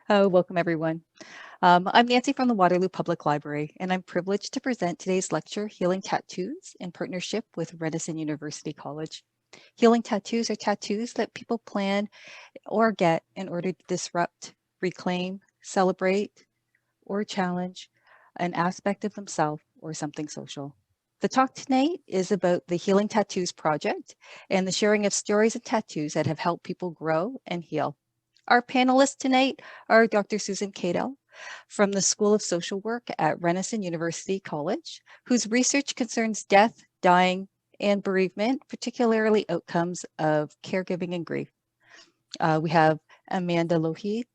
Welcome everyone. I'm Nancy from the Waterloo Public Library, and I'm privileged to present today's lecture, Healing Tattoos, in partnership with Renison University College. Healing tattoos are tattoos that people plan or get in order to disrupt, reclaim, celebrate, or challenge an aspect of themselves or something social. The talk tonight is about the Healing Tattoos project and the sharing of stories and tattoos that have helped people grow and heal. Our panelists tonight are Dr. Susan Cadell from the School of Social Work at Renison University College, whose research concerns death, dying, and bereavement, particularly outcomes of caregiving and grief. We have Amanda Lougheed,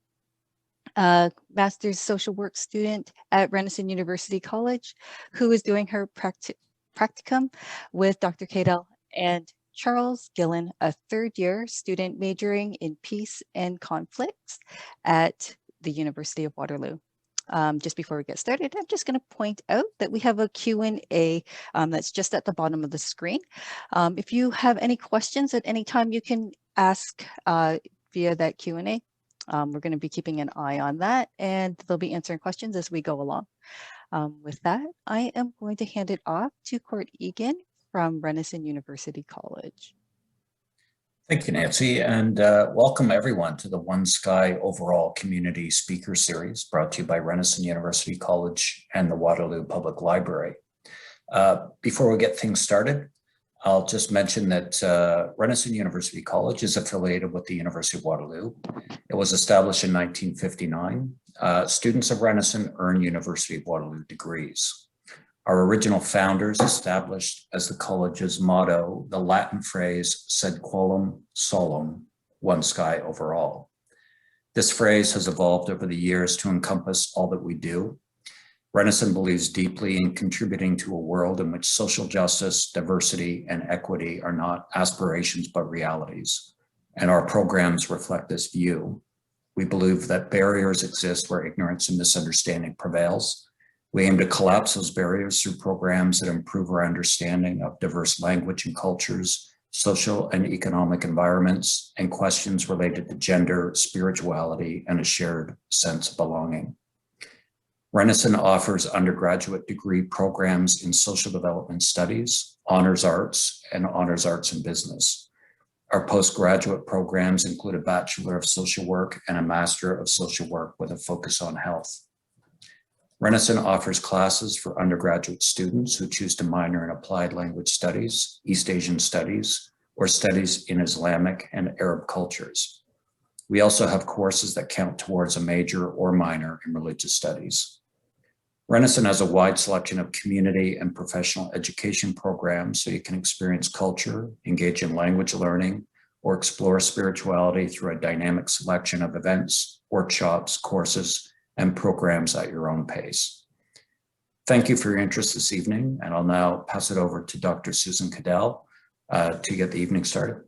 master's social work student at Renison University College, who is doing her practicum with Dr. Cadell, and Charles Gillen, a third-year student majoring in peace and conflicts at the University of Waterloo. Just before we get started, I'm just going to point out that we have a Q&A that's just at the bottom of the screen. If you have any questions at any time, you can ask via that Q&A. We're going to be keeping an eye on that, and they'll be answering questions as we go along. With that, I am going to hand it off to Court Egan from Renison University College. Thank you, Nancy, and welcome everyone to the One Sky Overall Community Speaker Series brought to you by Renison University College and the Waterloo Public Library. Before we get things started, I'll just mention that Renison University College is affiliated with the University of Waterloo. It was established in 1959. Students of Renison earn University of Waterloo degrees. Our original founders established as the college's motto the Latin phrase sed quorum solum, one sky over all. This phrase has evolved over the years to encompass all that we do. Renison believes deeply in contributing to a world in which social justice, diversity, and equity are not aspirations but realities, and our programs reflect this view. We believe that barriers exist where ignorance and misunderstanding prevails. We aim to collapse those barriers through programs that improve our understanding of diverse language and cultures, social and economic environments, and questions related to gender, spirituality, and a shared sense of belonging. Renison offers undergraduate degree programs in social development studies, honors arts, and honors arts in business. Our postgraduate programs include a Bachelor of Social Work and a Master of Social Work with a focus on health. Renison offers classes for undergraduate students who choose to minor in Applied Language Studies, East Asian Studies, or Studies in Islamic and Arab cultures. We also have courses that count towards a major or minor in Religious Studies. Renison has a wide selection of community and professional education programs so you can experience culture, engage in language learning, or explore spirituality through a dynamic selection of events, workshops, courses, and programs at your own pace. Thank you for your interest this evening, and I'll now pass it over to Dr. Susan Cadell to get the evening started.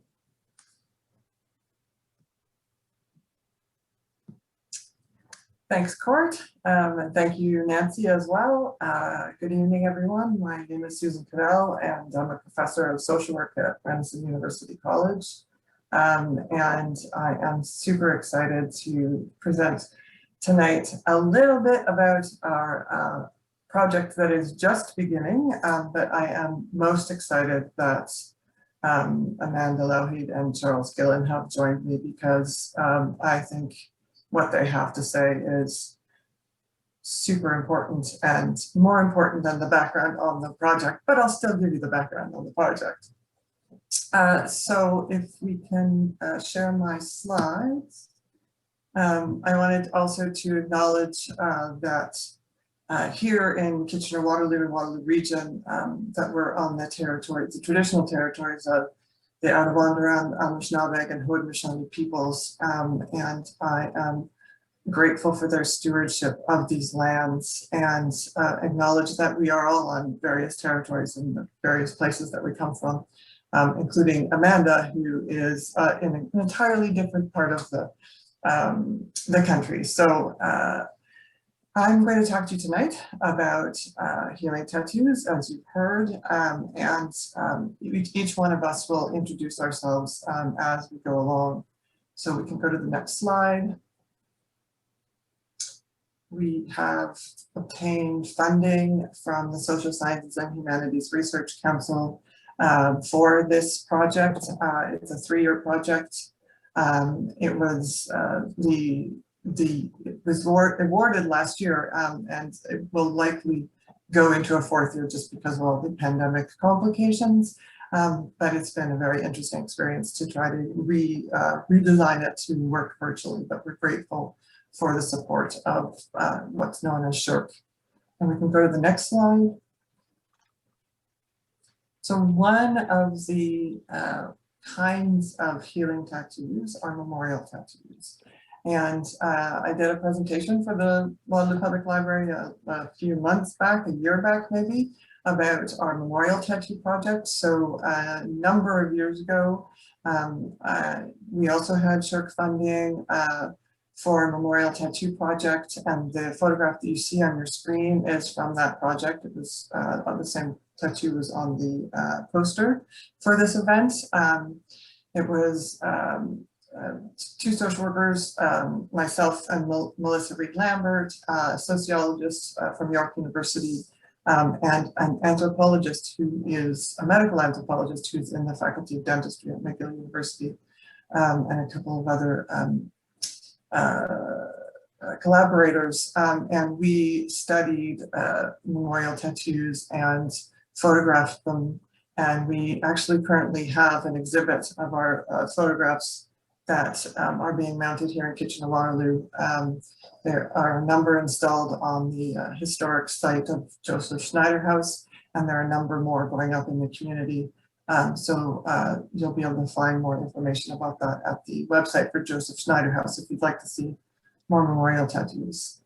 Thanks, Court, and thank you, Nancy, as well. Good evening, everyone. My name is Susan Cadell, and I'm a professor of social work at Renison University College. And I am super excited to present tonight a little bit about our project that is just beginning, but I am most excited that Amanda Lougheed and Charles Gillen have joined me because I think what they have to say is super important and more important than the background on the project, but I'll still give you the background on the project. So if we can share my slides. I wanted also to acknowledge that here in Kitchener-Waterloo and Waterloo region, that we're on the territories, the traditional territories of the Arawandran, Anishinaabe, and Haudenosaunee peoples, and I am grateful for their stewardship of these lands and acknowledge that we are all on various territories in the various places that we come from, including Amanda, who is in an entirely different part of the country. So I'm going to talk to you tonight about healing tattoos, as you've heard, and each one of us will introduce ourselves as we go along. So we can go to the next slide. we have obtained funding from the Social Sciences and Humanities Research Council for this project. It's a 3-year project. It was it was awarded last year, and it will likely go into a 4th year just because of all the pandemic complications. But it's been a very interesting experience to try to redesign it to work virtually, but we're grateful for the support of what's known as SHIRK. And we can go to the next slide. So one of the kinds of healing tattoos are memorial tattoos. And I did a presentation for the Waterloo Public Library a few months back, a year back maybe, about our memorial tattoo project. So a number of years ago, we also had SHIRK funding for a memorial tattoo project, and the photograph that you see on your screen is from that project. It was the same tattoo was on the poster for this event. It was 2 social workers, myself and Melissa Reed Lambert, a sociologist from York University, and an anthropologist who is a medical anthropologist who's in the Faculty of Dentistry at McGill University, and a couple of other collaborators. And we studied memorial tattoos and photographed them. And we actually currently have an exhibit of our photographs that are being mounted here in Kitchener-Waterloo. There are a number installed on the historic site of Joseph Schneider House, and there are a number more going up in the community. So you'll be able to find more information about that at the website for Joseph Schneider House if you'd like to see more memorial tattoos.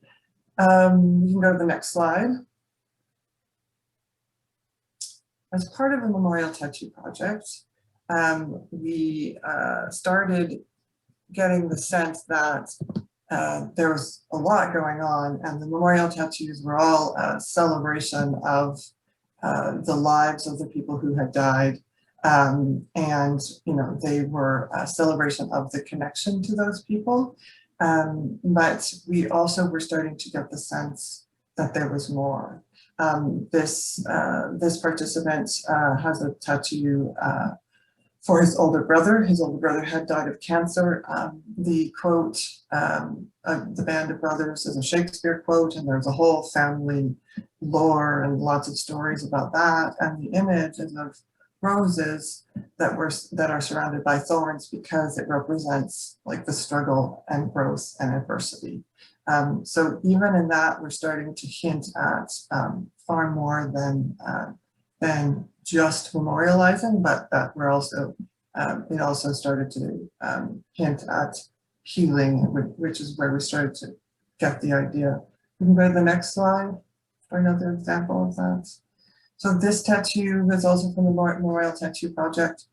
You can go to the next slide. As part of the memorial tattoo project, we started getting the sense that there was a lot going on, and the memorial tattoos were all a celebration of the lives of the people who had died. And they were a celebration of the connection to those people. But we also were starting to get the sense that there was more. This participant has a tattoo for his older brother. His older brother had died of cancer. The quote, the Band of Brothers, is a Shakespeare quote, and there's a whole family lore and lots of stories about that. And the image is of roses that are surrounded by thorns because it represents like the struggle and growth and adversity. So even in that, we're starting to hint at far more than just memorializing, but that we're also, it also started to hint at healing, which is where we started to get the idea. We can go to the next slide for another example of that. So this tattoo is also from the Memorial Tattoo Project.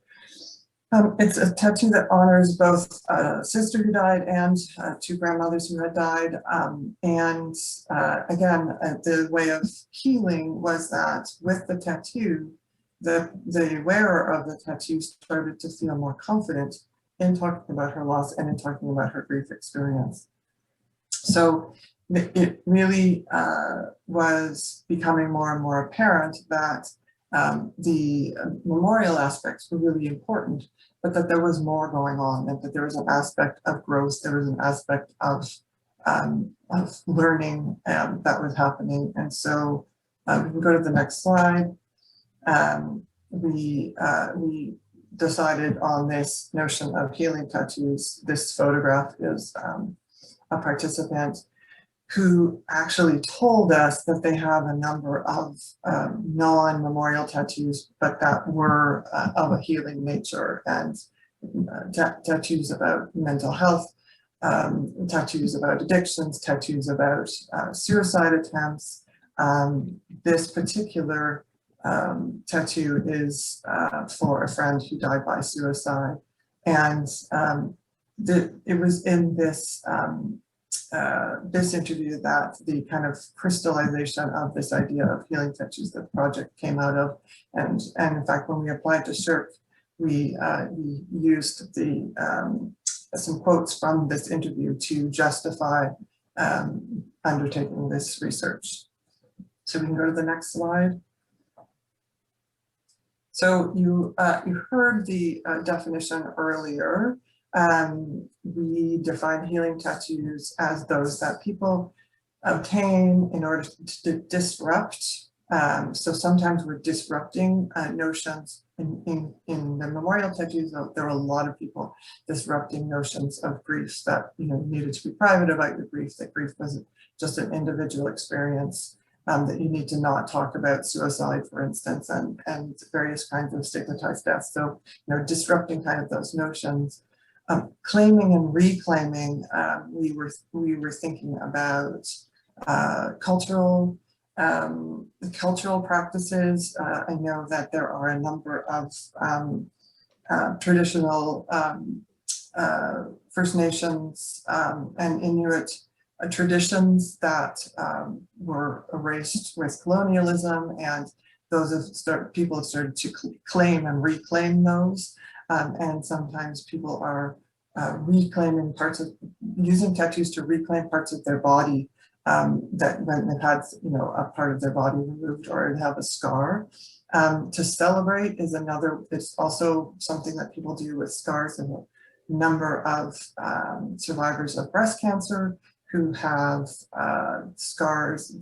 It's a tattoo that honors both a sister who died and 2 grandmothers who had died. Again, the way of healing was that with the tattoo, the wearer of the tattoo started to feel more confident in talking about her loss and in talking about her grief experience. So it really was becoming more and more apparent that the memorial aspects were really important, but that there was more going on, and that there was an aspect of growth, there was an aspect of learning that was happening. And so we can go to the next slide. We decided on this notion of healing tattoos. This photograph is a participant who actually told us that they have a number of non-memorial tattoos, but that were of a healing nature, and tattoos about mental health, tattoos about addictions, tattoos about suicide attempts. This particular tattoo is for a friend who died by suicide. And it was in this this interview that the kind of crystallization of this idea of healing tattoos that the project came out of. And in fact, when we applied to SHIRK, we used some quotes from this interview to justify undertaking this research. So we can go to the next slide. So you heard the definition earlier. We define healing tattoos as those that people obtain in order to disrupt. So sometimes we're disrupting notions in the memorial tattoos. There were a lot of people disrupting notions of grief, that you needed to be private about your grief, that grief wasn't just an individual experience, that you need to not talk about suicide, for instance, and various kinds of stigmatized deaths. So disrupting kind of those notions. Claiming and reclaiming, we were thinking about cultural practices. I know that there are a number of traditional First Nations and Inuit traditions that were erased with colonialism, and people have started to claim and reclaim those. And sometimes people are reclaiming using tattoos to reclaim parts of their body that when they've had a part of their body removed or have a scar. To celebrate is another, it's also something that people do with scars, and a number of survivors of breast cancer who have scars,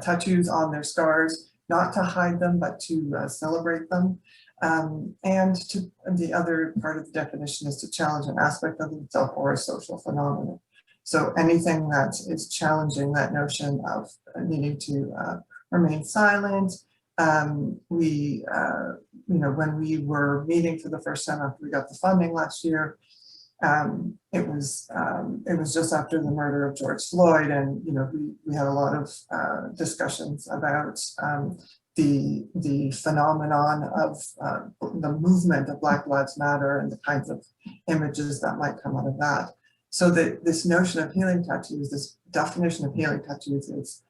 tattoos on their scars, not to hide them, but to celebrate them. And the other part of the definition is to challenge an aspect of itself or a social phenomenon. So anything that is challenging that notion of needing to remain silent. When we were meeting for the first time after we got the funding last year, it was just after the murder of George Floyd, and we had a lot of discussions about the phenomenon of the movement of Black Lives Matter and the kinds of images that might come out of that. So this notion of healing tattoos, this definition of healing tattoos, is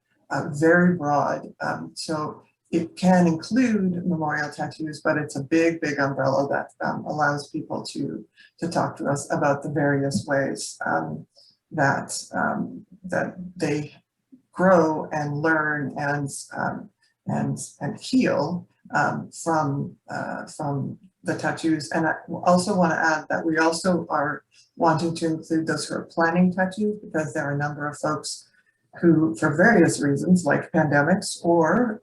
very broad. So it can include memorial tattoos, but it's a big, big umbrella that allows people to talk to us about the various ways that they grow and learn and heal from the tattoos. And I also want to add that we also are wanting to include those who are planning tattoos, because there are a number of folks who, for various reasons, like pandemics or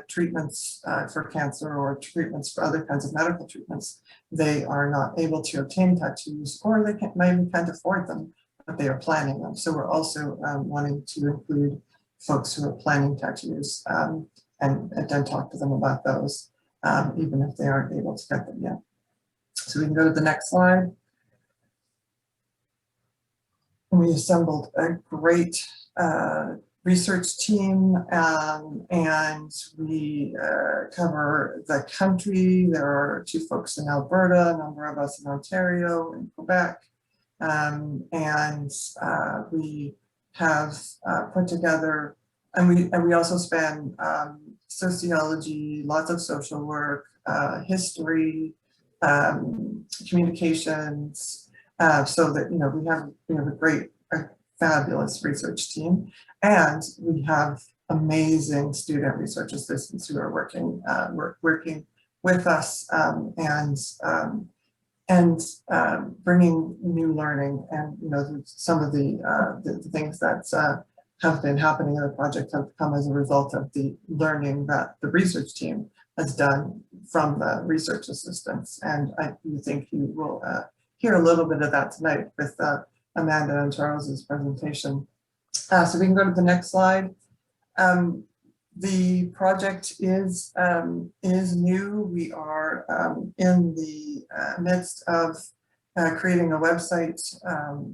treatments for cancer or treatments for other kinds of medical treatments, they are not able to obtain tattoos, or they maybe can't afford them, but they are planning them. So we're also wanting to include folks who are planning tattoos and then talk to them about those, even if they aren't able to get them yet. So we can go to the next slide. We assembled a great research team, and we cover the country. There are 2 folks in Alberta, a number of us in Ontario and Quebec, and we have put together, and we also span sociology, lots of social work, history, communications, so that we have a great, fabulous research team, and we have amazing student research assistants who are working with us and bringing new learning. And some of the things that have been happening in the project have come as a result of the learning that the research team has done from the research assistants. And I do think you will hear a little bit of that tonight with Amanda and Charles's presentation. So we can go to the next slide. The project is new. We are in the midst of creating a website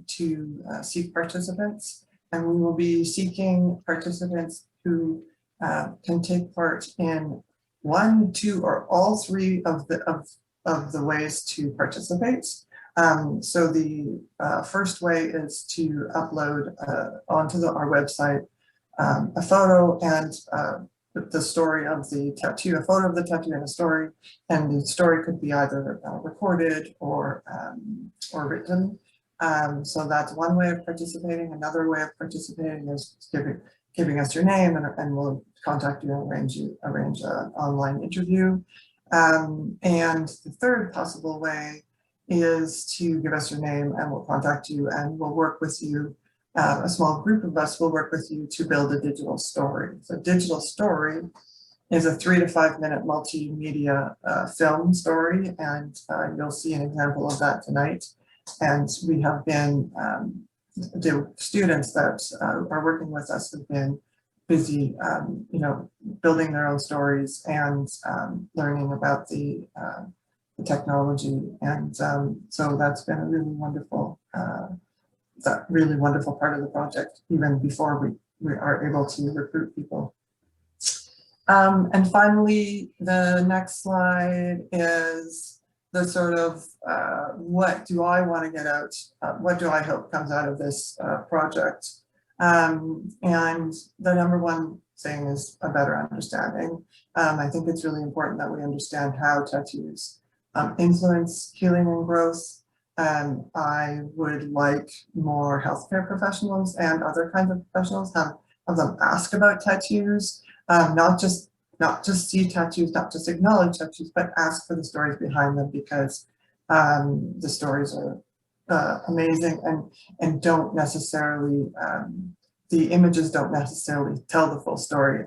to seek participants, and we will be seeking participants who can take part in 1, 2, or all 3 of the ways to participate. So the first way is to upload onto our website a photo and the story of the tattoo, a photo of the tattoo and a story, and the story could be either recorded or written. So that's one way of participating. Another way of participating is giving us your name, and we'll contact you and arrange an online interview. And the third possible way is to give us your name, and we'll contact you and we'll work with you. A small group of us will work with you to build a digital story. So digital story is a 3 to 5 minute multimedia film story, and you'll see an example of that tonight. And we have been, the students that are working with us have been busy, building their own stories and learning about the technology. And so that's been a really wonderful, part of the project, even before we are able to recruit people. And finally, the next slide is the sort of what do I want to get out? What do I hope comes out of this project? And the number one thing is a better understanding. I think it's really important that we understand how tattoos influence healing and growth. I would like more healthcare professionals and other kinds of professionals have them ask about tattoos. Not just see tattoos, not just acknowledge tattoos, but ask for the stories behind them, because the stories are amazing and don't necessarily, the images don't necessarily tell the full story.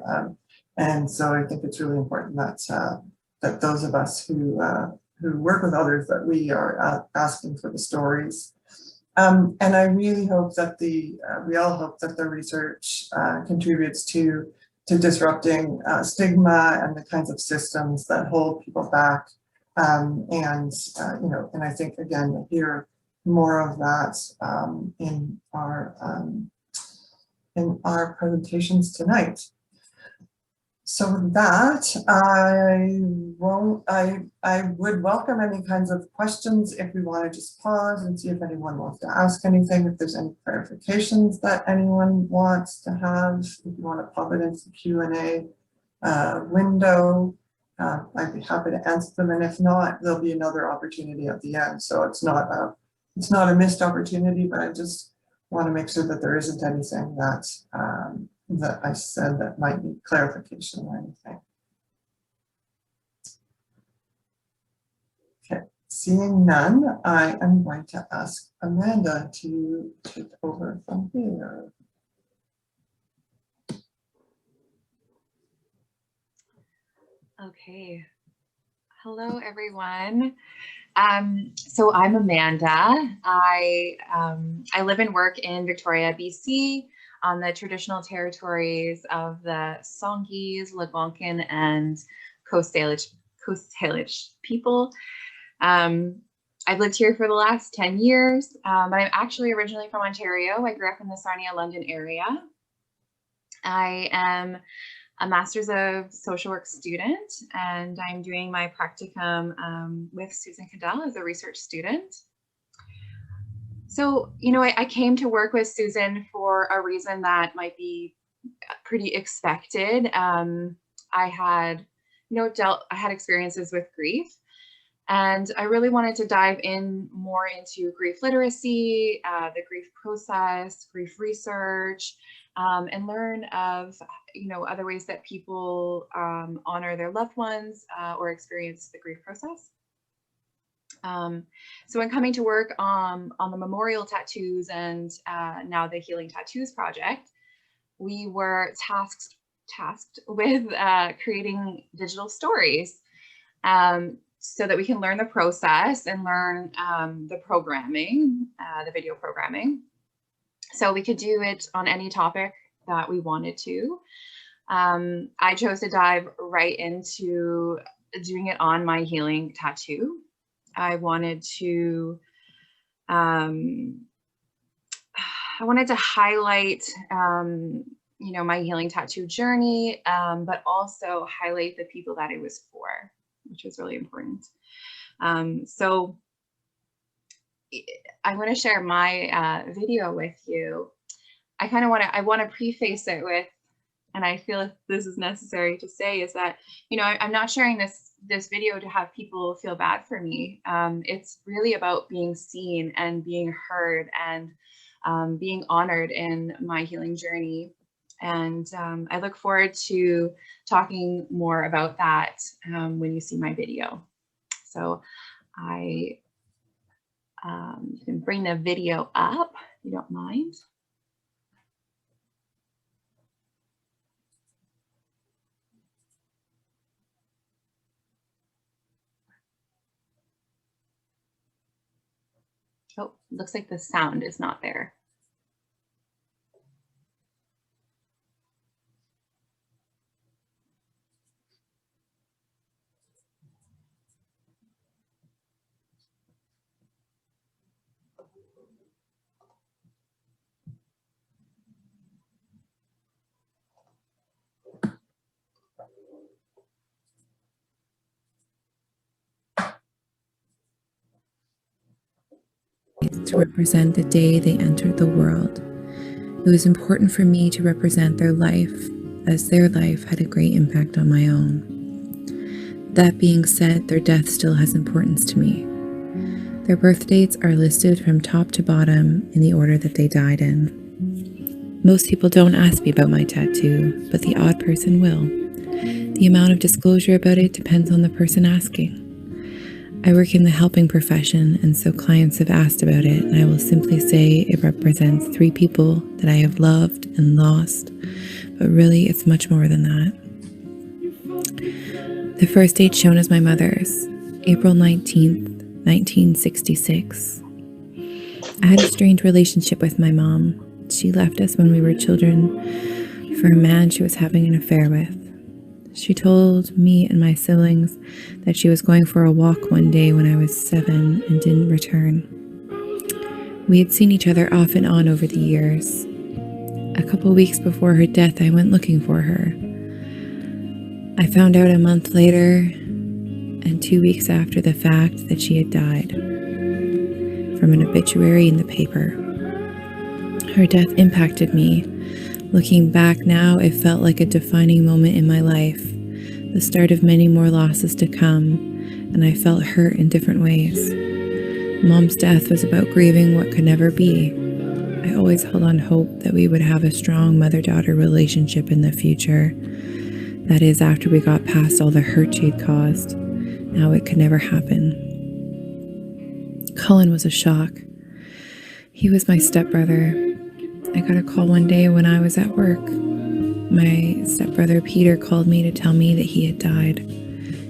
And so I think it's really important that those of us who work with others, that we are asking for the stories. And I really hope that we all hope that the research contributes to disrupting stigma and the kinds of systems that hold people back. And I think, again, we'll hear more of that in our presentations tonight. So with that, I would welcome any kinds of questions if we want to just pause and see if anyone wants to ask anything, if there's any clarifications that anyone wants to have, if you want to pop it into the Q&A window, I'd be happy to answer them. And if not, there'll be another opportunity at the end. So it's not a missed opportunity, but I just want to make sure that there isn't anything that I said that might need clarification or anything. Okay, seeing none, I am going to ask Amanda to take over from here. Okay, hello everyone. So I'm Amanda. I live and work in Victoria, BC, on the traditional territories of the Songhees, Algonquin, and Coast Salish people. I've lived here for the last 10 years, but I'm actually originally from Ontario. I grew up in the Sarnia, London area. I am a Master's of Social Work student, and I'm doing my practicum with Susan Cadell as a research student. So, I came to work with Susan for a reason that might be pretty expected. I had, I had experiences with grief, and I really wanted to dive in more into grief literacy, the grief process, grief research, and learn of, other ways that people honor their loved ones or experience the grief process. So in coming to work on the memorial tattoos and now the Healing Tattoos project, we were tasked with creating digital stories so that we can learn the process and learn the programming, the video programming. So we could do it on any topic that we wanted to. I chose to dive right into doing it on my healing tattoo. I wanted to highlight, my healing tattoo journey, but also highlight the people that it was for, which was really important. So I want to share my video with you. I want to preface it with, and I feel if this is necessary to say, is that, I'm not sharing this this video to have people feel bad for me. It's really about being seen and being heard and being honored in my healing journey. And I look forward to talking more about that when you see my video. So I can bring the video up if you don't mind. Oh, looks like the sound is not there. To represent the day they entered the world. It was important for me to represent their life, as their life had a great impact on my own. That being said, their death still has importance to me. Their birth dates are listed from top to bottom in the order that they died in. Most people don't ask me about my tattoo, but the odd person will. The amount of disclosure about it depends on the person asking. I work in the helping profession, and so clients have asked about it, and I will simply say it represents 3 people that I have loved and lost, but really it's much more than that. The first date shown is my mother's, April 19th, 1966. I had a strange relationship with my mom. She left us when we were children for a man she was having an affair with. She told me and my siblings that she was going for a walk one day when I was 7 and didn't return. We had seen each other off and on over the years. A couple weeks before her death, I went looking for her. I found out a month later and 2 weeks after the fact that she had died from an obituary in the paper. Her death impacted me. Looking back now, it felt like a defining moment in my life, the start of many more losses to come, and I felt hurt in different ways. Mom's death was about grieving what could never be. I always held on hope that we would have a strong mother-daughter relationship in the future. That is, after we got past all the hurt she'd caused. Now it could never happen. Cullen was a shock. He was my stepbrother. I got a call one day when I was at work. My stepbrother Peter called me to tell me that he had died.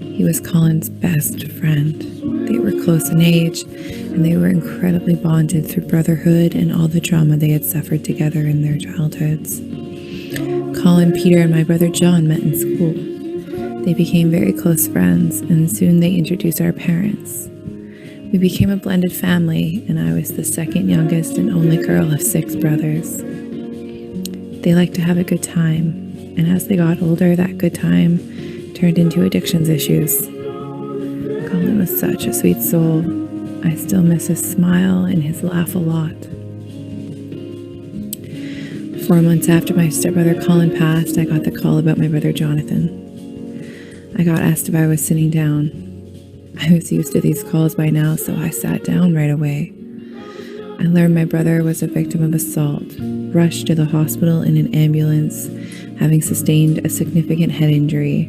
He was Cullen's best friend. They were close in age, and they were incredibly bonded through brotherhood and all the trauma they had suffered together in their childhoods. Cullen, Peter, and my brother John met in school. They became very close friends, and soon they introduced our parents. We became a blended family, and I was the second youngest and only girl of 6 brothers. They liked to have a good time, and as they got older, that good time turned into addictions issues. Cullen was such a sweet soul. I still miss his smile and his laugh a lot. 4 months after my stepbrother Cullen passed, I got the call about my brother Jonathan. I got asked if I was sitting down. I was used to these calls by now, so I sat down right away. I learned my brother was a victim of assault, rushed to the hospital in an ambulance, having sustained a significant head injury.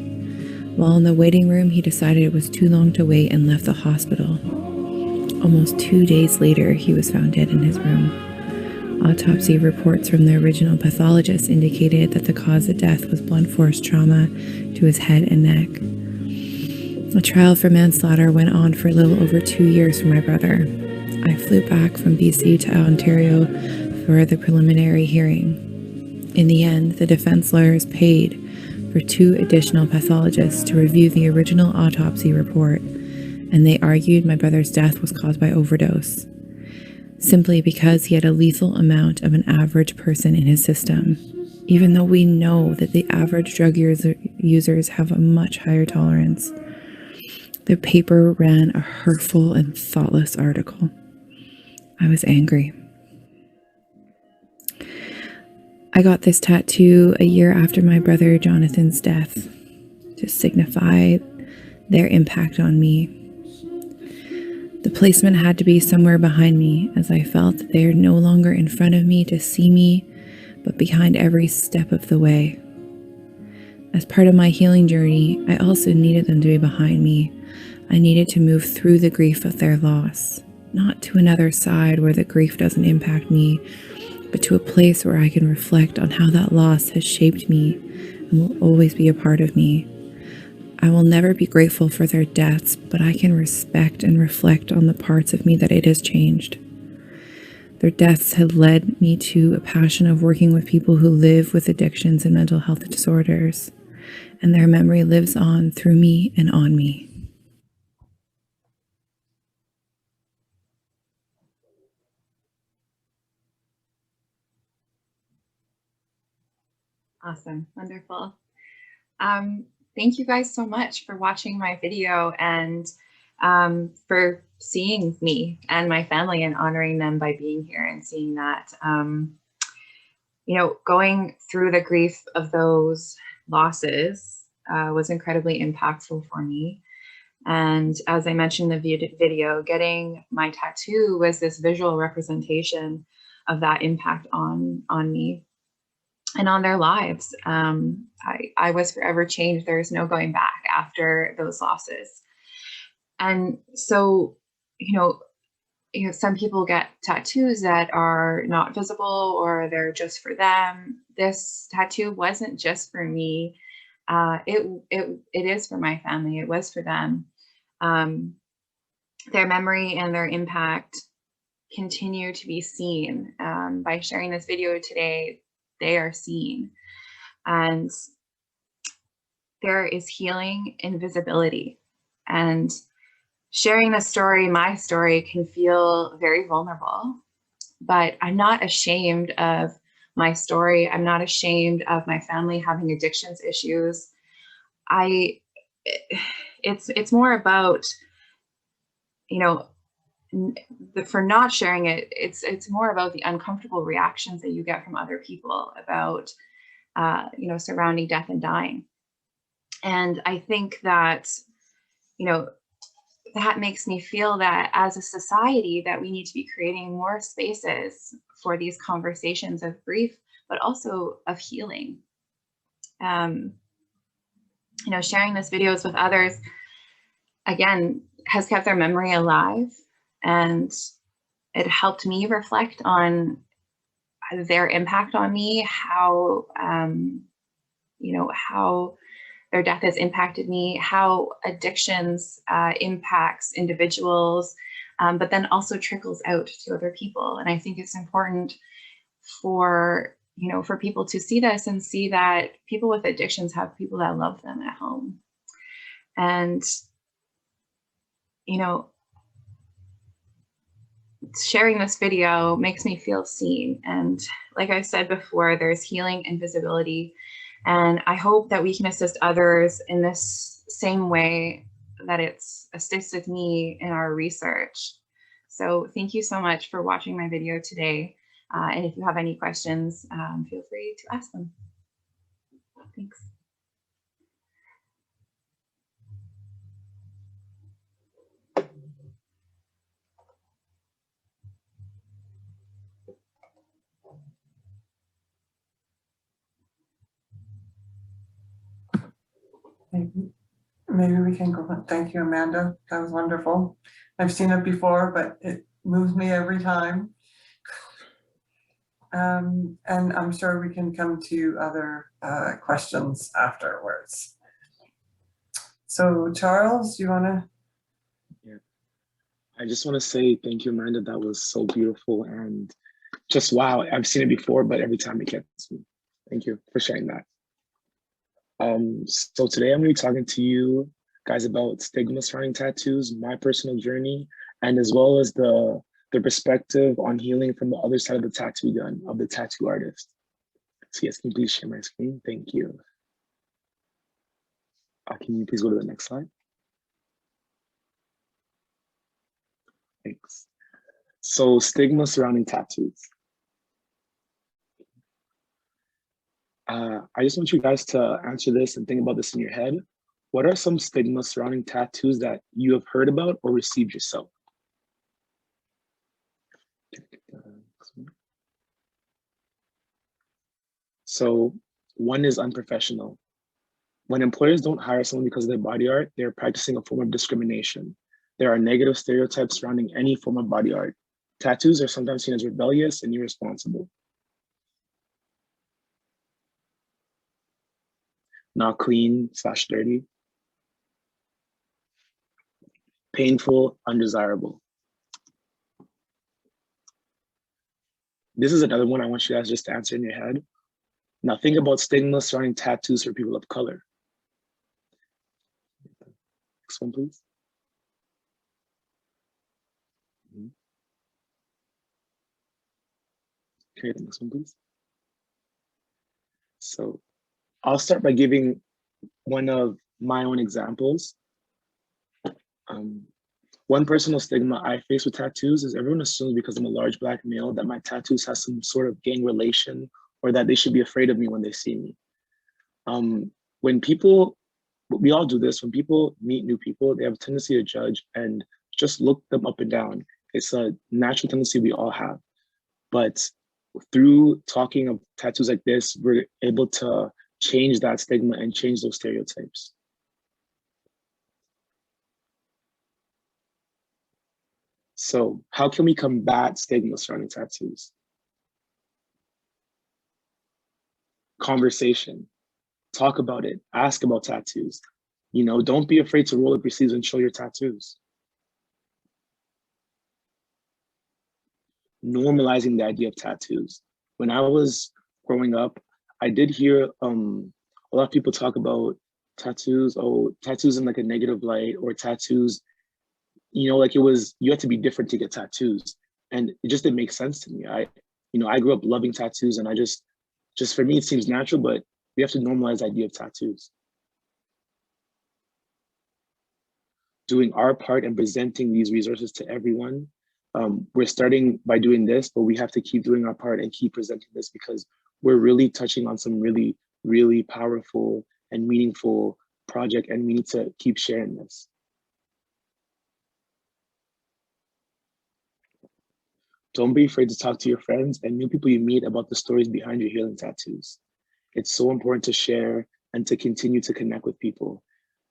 While in the waiting room, he decided it was too long to wait and left the hospital. Almost 2 days later, he was found dead in his room. Autopsy reports from the original pathologist indicated that the cause of death was blunt force trauma to his head and neck. A trial for manslaughter went on for a little over 2 years for my brother. I flew back from BC to Ontario for the preliminary hearing. In the end, the defense lawyers paid for 2 additional pathologists to review the original autopsy report, and they argued my brother's death was caused by overdose, simply because he had a lethal amount of an average person in his system, even though we know that the average drug users have a much higher tolerance. The paper ran a hurtful and thoughtless article. I was angry. I got this tattoo a year after my brother Jonathan's death to signify their impact on me. The placement had to be somewhere behind me, as I felt that they are no longer in front of me to see me, but behind every step of the way. As part of my healing journey, I also needed them to be behind me. I needed to move through the grief of their loss, not to another side where the grief doesn't impact me, but to a place where I can reflect on how that loss has shaped me and will always be a part of me. I will never be grateful for their deaths, but I can respect and reflect on the parts of me that it has changed. Their deaths had led me to a passion of working with people who live with addictions and mental health disorders, and their memory lives on through me and on me. Awesome, wonderful. Thank you guys so much for watching my video and for seeing me and my family and honoring them by being here and seeing that, you know, going through the grief of those losses was incredibly impactful for me. And as I mentioned in the video, getting my tattoo was this visual representation of that impact on me and on their lives. I was forever changed. There's no going back after those losses. And so, you know, some people get tattoos that are not visible or they're just for them. This tattoo wasn't just for me. It is for my family. It was for them. Their memory and their impact continue to be seen. By sharing this video today, they are seen. And there is healing in visibility. And sharing the story, my story, can feel very vulnerable, but I'm not ashamed of my story. I'm not ashamed of my family having addictions issues. It's more about, you know, for not sharing it, it's more about the uncomfortable reactions that you get from other people about, you know, surrounding death and dying. And I think that, you know, that makes me feel that as a society that we need to be creating more spaces for these conversations of grief, but also of healing. You know, sharing this videos with others, again, has kept their memory alive, and it helped me reflect on their impact on me, how, you know, how their death has impacted me, how addictions impacts individuals, but then also trickles out to other people. And I think it's important for, you know, for people to see this and see that people with addictions have people that love them at home. And, you know, sharing this video makes me feel seen. And like I said before, there's healing and visibility. And I hope that we can assist others in this same way that it's assisted me in our research. So thank you so much for watching my video today. And if you have any questions, feel free to ask them. Thanks. Maybe we can go. Thank you, Amanda. That was wonderful. I've seen it before, but it moves me every time. And I'm sure we can come to other questions afterwards. So Charles, you want to? Yeah, I just want to say thank you, Amanda. That was so beautiful and just wow. I've seen it before, but every time it gets me. Thank you for sharing that. So today I'm going to be talking to you guys about stigma surrounding tattoos, my personal journey, and as well as the perspective on healing from the other side of the tattoo gun, of the tattoo artist. So yes, can you please share my screen? Thank you. Can you please go to the next slide? Thanks. So stigma surrounding tattoos. I just want you guys to answer this and think about this in your head. What are some stigmas surrounding tattoos that you have heard about or received yourself? So one is unprofessional. When employers don't hire someone because of their body art, they're practicing a form of discrimination. There are negative stereotypes surrounding any form of body art. Tattoos are sometimes seen as rebellious and irresponsible. Not clean / dirty. Painful, undesirable. This is another one I want you guys just to answer in your head. Now think about stigma surrounding tattoos for people of color. Next one, please. Okay, the next one, please. So I'll start by giving one of my own examples. One personal stigma I face with tattoos is everyone assumes because I'm a large Black male that my tattoos have some sort of gang relation or that they should be afraid of me when they see me. When people, we all do this, when people meet new people, they have a tendency to judge and just look them up and down. It's a natural tendency we all have. But through talking of tattoos like this, we're able to change that stigma and change those stereotypes. So how can we combat stigma surrounding tattoos? Conversation, talk about it, ask about tattoos. You know, don't be afraid to roll up your sleeves and show your tattoos. Normalizing the idea of tattoos. When I was growing up, I did hear a lot of people talk about tattoos, oh, tattoos in like a negative light, or tattoos, you know, like it was, you had to be different to get tattoos. And it just didn't make sense to me. I grew up loving tattoos, and I just for me, it seems natural, but we have to normalize the idea of tattoos. Doing our part and presenting these resources to everyone. We're starting by doing this, but we have to keep doing our part and keep presenting this because we're really touching on some really, really powerful and meaningful project, and we need to keep sharing this. Don't be afraid to talk to your friends and new people you meet about the stories behind your healing tattoos. It's so important to share and to continue to connect with people.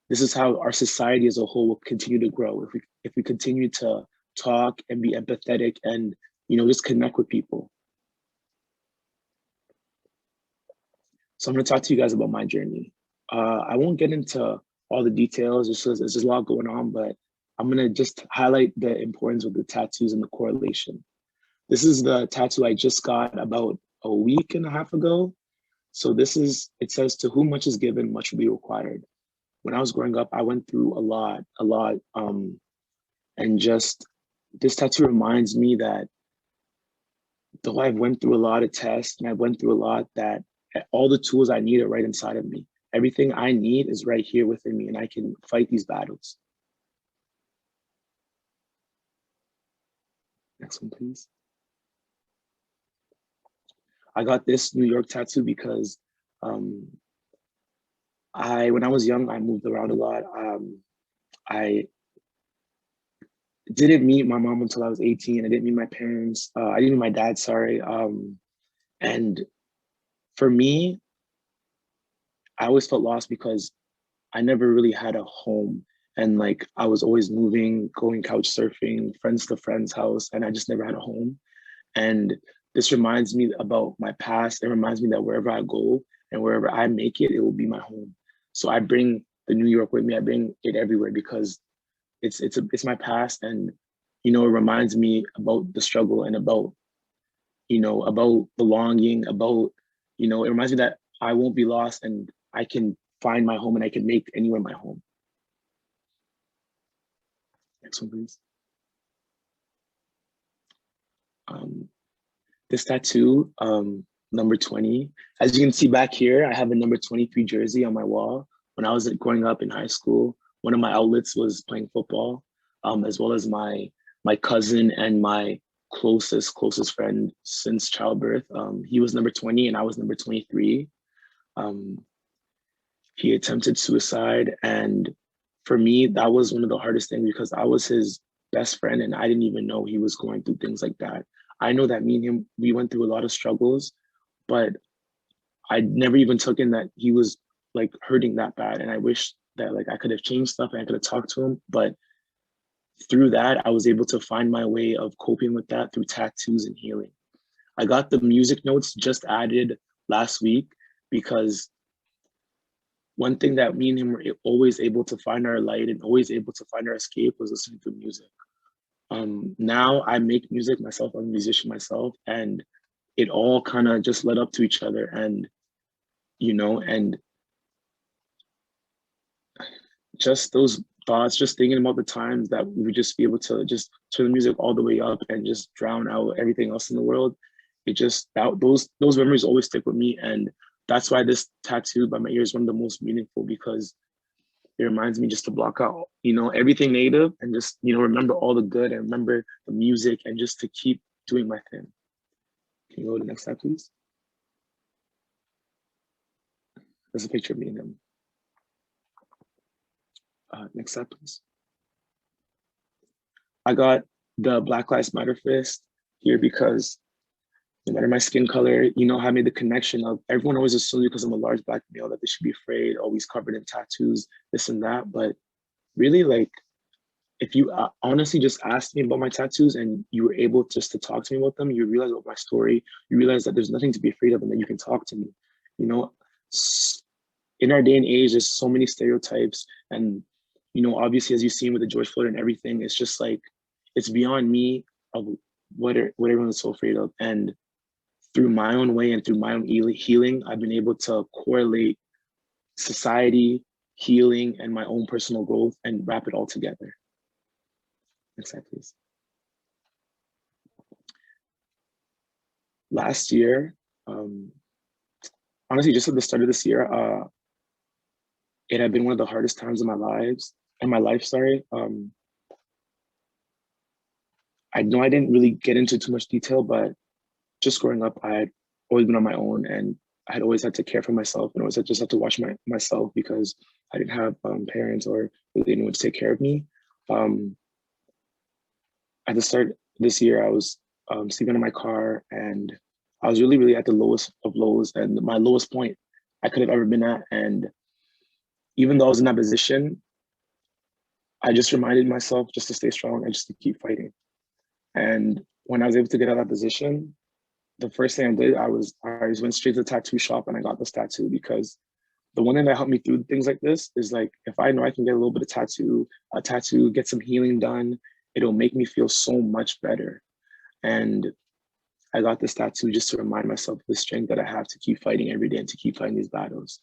This is how our society as a whole will continue to grow if we continue to talk and be empathetic and, you know, just connect with people. So I'm going to talk to you guys about my journey. I won't get into all the details, there's just a lot going on, but I'm going to just highlight the importance of the tattoos and the correlation. This is the tattoo I just got about a week and a half ago. So this is, it says, to whom much is given, much will be required. When I was growing up, I went through a lot, and just this tattoo reminds me that though I've went through a lot of tests and I went through a lot, that all the tools I need are right inside of me. Everything I need is right here within me, and I can fight these battles. Next one, please. I got this New York tattoo because when I was young, I moved around a lot. I didn't meet my mom until I was 18. I didn't meet my parents. I didn't meet my dad, sorry. And for me, I always felt lost because I never really had a home. And like, I was always moving, going couch surfing, friends to friends' house, and I just never had a home. And this reminds me about my past. It reminds me that wherever I go and wherever I make it, it will be my home. So I bring the New York with me. I bring it everywhere because it's my past, and you know, it reminds me about the struggle and about, you know, about belonging, about, you know, it reminds me that I won't be lost and I can find my home and I can make anywhere my home. Next one, please. This tattoo, number 20. As you can see back here, I have a number 23 jersey on my wall. When I was growing up in high school, one of my outlets was playing football, as well as my cousin and my closest friend since childbirth. He was number 20 and I was number 23. he attempted suicide. And for me, that was one of the hardest things because I was his best friend and I didn't even know he was going through things like that. I know that me and him, we went through a lot of struggles, but I never even took in that he was like hurting that bad. And I wish that like I could have changed stuff and I could have talked to him. But through that, I was able to find my way of coping with that through tattoos and healing. I got the music notes just added last week because one thing that me and him were always able to find our light and always able to find our escape was listening to music. Now I make music myself, I'm a musician myself, and it all kind of just led up to each other. And, you know, and just those thoughts, just thinking about the times that we would just be able to just turn the music all the way up and just drown out everything else in the world. It just, those memories always stick with me. And that's why this tattoo by my ear is one of the most meaningful, because it reminds me just to block out, you know, everything negative and just, you know, remember all the good and remember the music and just to keep doing my thing. Can you go to the next slide, please? There's a picture of me and him. Next slide, please. I got the Black Lives Matter fist here because no matter my skin color, you know, I made the connection of everyone always assumes because I'm a large Black male that they should be afraid, always covered in tattoos, this and that. But really, like, if you honestly just asked me about my tattoos and you were able just to talk to me about them, you realize about my story, you realize that there's nothing to be afraid of and that you can talk to me. You know, in our day and age, there's so many stereotypes. And, you know, obviously, as you've seen with the George Floyd and everything, it's just like, it's beyond me of what everyone is so afraid of. And through my own way and through my own healing, I've been able to correlate society, healing, and my own personal growth and wrap it all together. Next slide, please. Last year, honestly, just at the start of this year, it had been one of the hardest times in my life. I know I didn't really get into too much detail, but just growing up, I had always been on my own and I had always had to care for myself and always just had to watch myself because I didn't have parents or really anyone to take care of me. At the start this year, I was sleeping in my car and I was really, really at the lowest of lows and my lowest point I could have ever been at. And even though I was in that position, I just reminded myself just to stay strong and just to keep fighting. And when I was able to get out of that position, the first thing I did, I just went straight to the tattoo shop and I got this tattoo, because the one thing that helped me through things like this is like, if I know I can get a little bit of a tattoo, get some healing done, it'll make me feel so much better. And I got this tattoo just to remind myself of the strength that I have to keep fighting every day and to keep fighting these battles.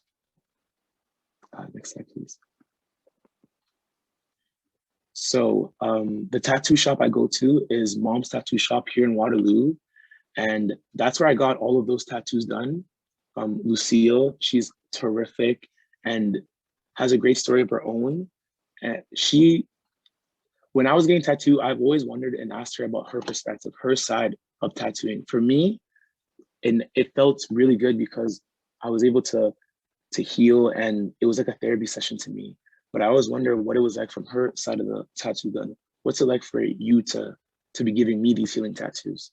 Next slide, please. So the tattoo shop I go to is Mom's Tattoo Shop here in Waterloo. And that's where I got all of those tattoos done. Lucille, she's terrific and has a great story of her own. And when I was getting tattooed, I've always wondered and asked her about her perspective, her side of tattooing. For me, and it felt really good because I was able to heal and it was like a therapy session to me. But I always wonder what it was like from her side of the tattoo gun. What's it like for you to be giving me these healing tattoos?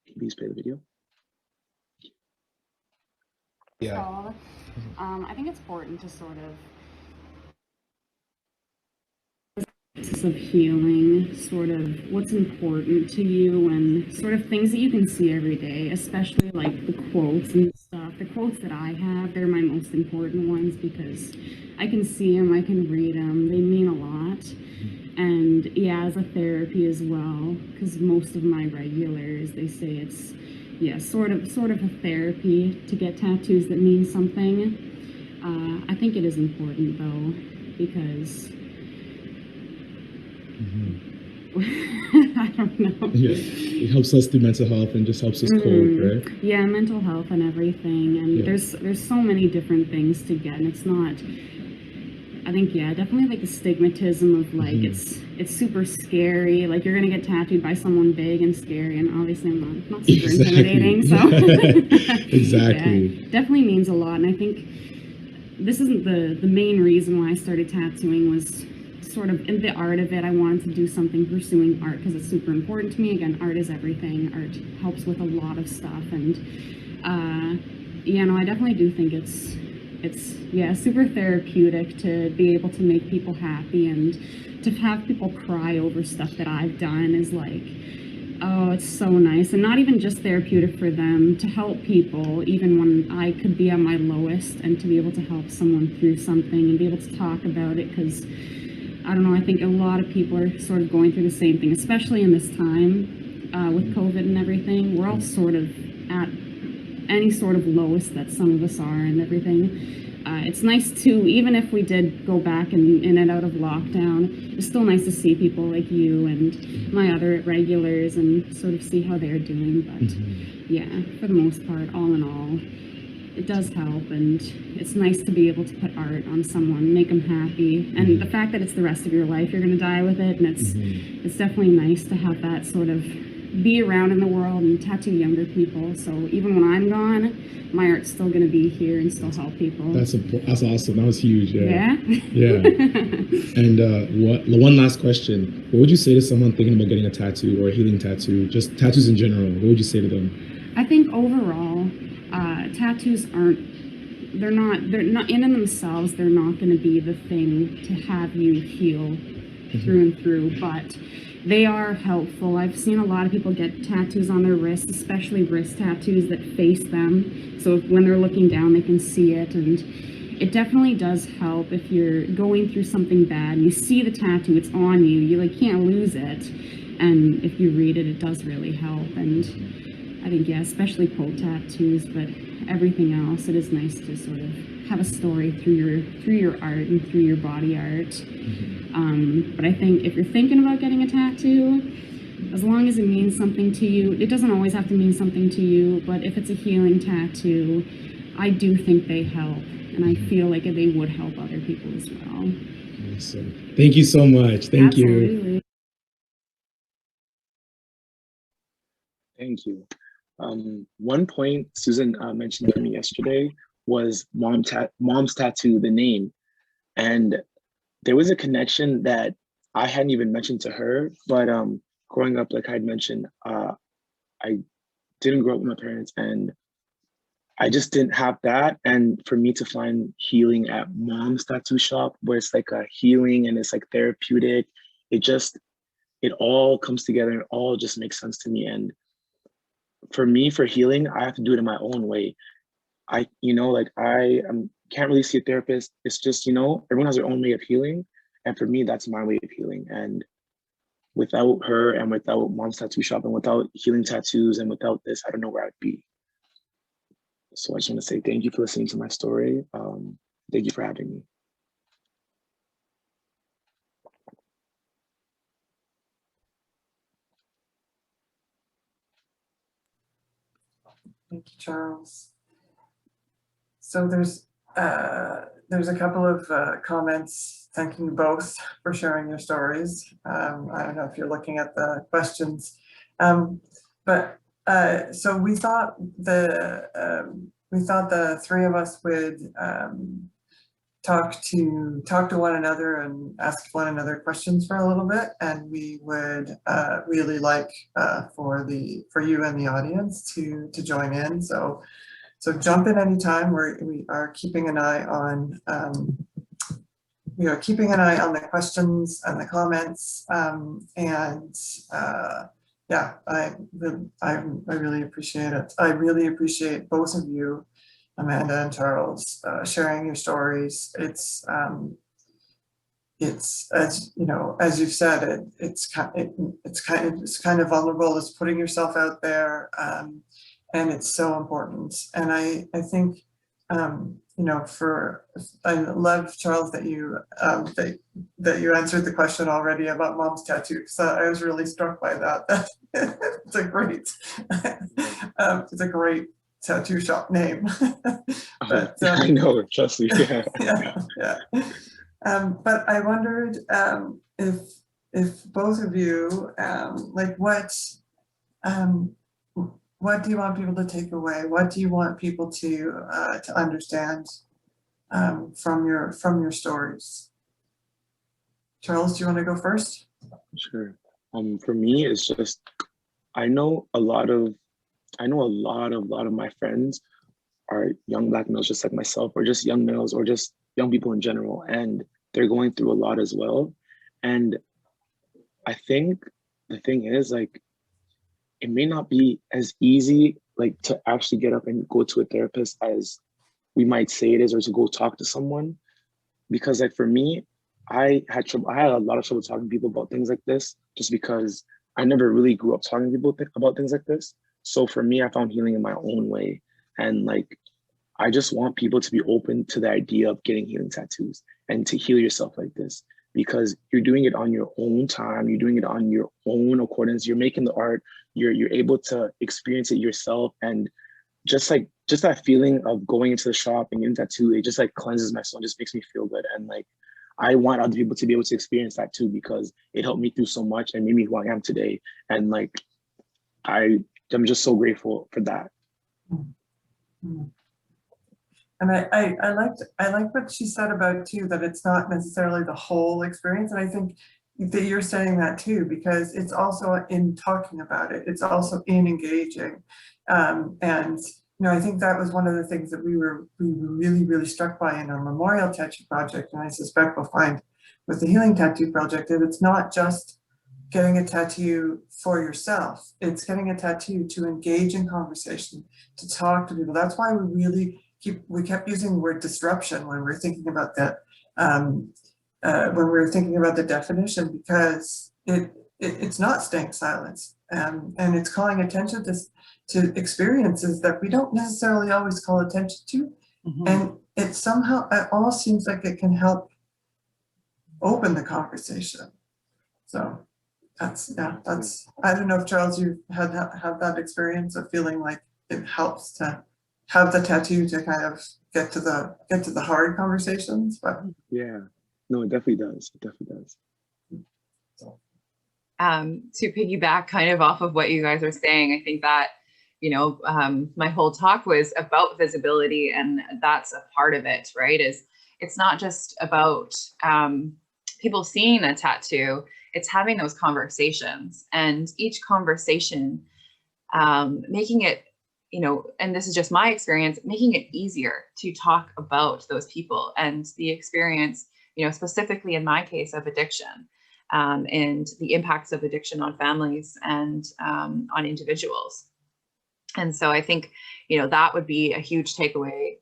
Can you please play the video? Yeah. So, I think it's important to sort of healing, sort of what's important to you and sort of things that you can see every day, especially like the quotes and stuff. The quotes that I have, they're my most important ones because I can see them, I can read them, they mean a lot. And yeah, as a therapy as well, because most of my regulars, they say it's, yeah, sort of a therapy to get tattoos that mean something. I think it is important though, because I don't know. Yeah, it helps us through mental health and just helps us cope, right? Yeah, mental health and everything. And yeah. there's so many different things to get, and it's not, I think, yeah, definitely like the stigmatism of like, it's super scary. Like you're gonna get tattooed by someone big and scary, and obviously I'm not super intimidating. So exactly. Yeah, definitely means a lot. And I think this isn't the main reason why I started tattooing. Was sort of in the art of it. I wanted to do something pursuing art because it's super important to me. Again, art is everything. Art helps with a lot of stuff, and you know, I definitely do think it's yeah, super therapeutic to be able to make people happy, and to have people cry over stuff that I've done is like, oh, it's so nice. And not even just therapeutic for them, to help people even when I could be at my lowest, and to be able to help someone through something and be able to talk about it, because I don't know, I think a lot of people are sort of going through the same thing, especially in this time with COVID and everything. We're all sort of at any sort of lowest that some of us are and everything. It's nice to, even if we did go back and in and out of lockdown, it's still nice to see people like you and my other regulars and sort of see how they're doing. But yeah, for the most part, all in all, it does help, and it's nice to be able to put art on someone, make them happy. And the fact that it's the rest of your life, you're going to die with it, and it's definitely nice to have that sort of be around in the world and tattoo younger people. So even when I'm gone, my art's still going to be here and still help people. That's awesome. That was huge. Yeah. Yeah. And one last question: what would you say to someone thinking about getting a tattoo or a healing tattoo, just tattoos in general? What would you say to them? I think overall, tattoos they're not in and themselves, they're not going to be the thing to have you heal through and through, but they are helpful. I've seen a lot of people get tattoos on their wrists, especially wrist tattoos that face them. So when they're looking down, they can see it. And it definitely does help if you're going through something bad. You see the tattoo, it's on you. You like can't lose it. And if you read it, it does really help. And I think, yeah, especially quote tattoos, but everything else, it is nice to sort of have a story through your art and through your body art. But I think if you're thinking about getting a tattoo, as long as it means something to you, it doesn't always have to mean something to you, but if it's a healing tattoo, I do think they help, and I feel like they would help other people as well. Awesome. Thank you so much. Thank you. Thank you. One point Susan mentioned to me yesterday was mom's tattoo, the name. And there was a connection that I hadn't even mentioned to her, but growing up, like I'd mentioned, I didn't grow up with my parents, and I just didn't have that. And for me to find healing at mom's tattoo shop, where it's like a healing and it's like therapeutic, it all comes together and it all just makes sense to me. And for me, for healing, I have to do it in my own way. I can't really see a therapist. It's just, everyone has their own way of healing. And for me, that's my way of healing. And without her and without mom's tattoo shop and without healing tattoos and without this, I don't know where I'd be. So I just want to say thank you for listening to my story. Thank you for having me. Thank you, Charles. So there's a couple of comments thanking you both for sharing your stories. I don't know if you're looking at the questions, but so we thought the three of us would talk to one another and ask one another questions for a little bit, and we would really like for you and the audience to join in. So jump in anytime. We are keeping an eye on the questions and the comments, yeah, I really appreciate it. I really appreciate both of you, Amanda and Charles, sharing your stories. It's as you know, as you've said, it's kind of vulnerable. It's putting yourself out there. And it's so important. And I think, I love, Charles, that you answered the question already about mom's tattoo. because I was really struck by that. It's a great tattoo shop name. But, I know, trust me. yeah. But I wondered if both of you, what do you want people to take away? What do you want people to understand from your stories. Charles, do you want to go first? Sure. For me, it's just I know a lot of my friends are young Black males just like myself, or just young males, or just young people in general, and they're going through a lot as well. And I think the thing is, like, it may not be as easy, like, to actually get up and go to a therapist as we might say it is, or to go talk to someone. Because, like, for me, I had a lot of trouble talking to people about things like this, just because I never really grew up talking to people about things like this. So for me, I found healing in my own way. And, like, I just want people to be open to the idea of getting healing tattoos and to heal yourself like this, because you're doing it on your own time. You're doing it on your own accordance. You're making the art. You're able to experience it yourself. And just that feeling of going into the shop and getting a tattoo, it just, like, cleanses my soul, just makes me feel good. And, like, I want other people to be able to experience that too, because it helped me through so much and made me who I am today. And, like, I'm just so grateful for that. And I like what she said about too, that it's not necessarily the whole experience. And I think that you're saying that too, because it's also in talking about it. It's also in engaging. And you know, I think that was one of the things that we were really, really struck by in our memorial tattoo project. And I suspect we'll find with the healing tattoo project that it's not just getting a tattoo for yourself. It's getting a tattoo to engage in conversation, to talk to people. That's why we kept using the word disruption when we're thinking about that, when we're thinking about the definition, because it's not staying silent, and it's calling attention to experiences that we don't necessarily always call attention to. And it all seems like it can help open the conversation. So that's I don't know if Charles, you've had that experience of feeling like it helps to have the tattoo to kind of get to the hard conversations. But yeah, no, it definitely does. It definitely does. So. To piggyback kind of off of what you guys are saying, I think that, you know, my whole talk was about visibility, and that's a part of it, right? It's not just about people seeing a tattoo, it's having those conversations, and each conversation making it, you know, and this is just my experience, making it easier to talk about those people and the experience, you know, specifically in my case of addiction, and the impacts of addiction on families and on individuals. And so I think, you know, that would be a huge takeaway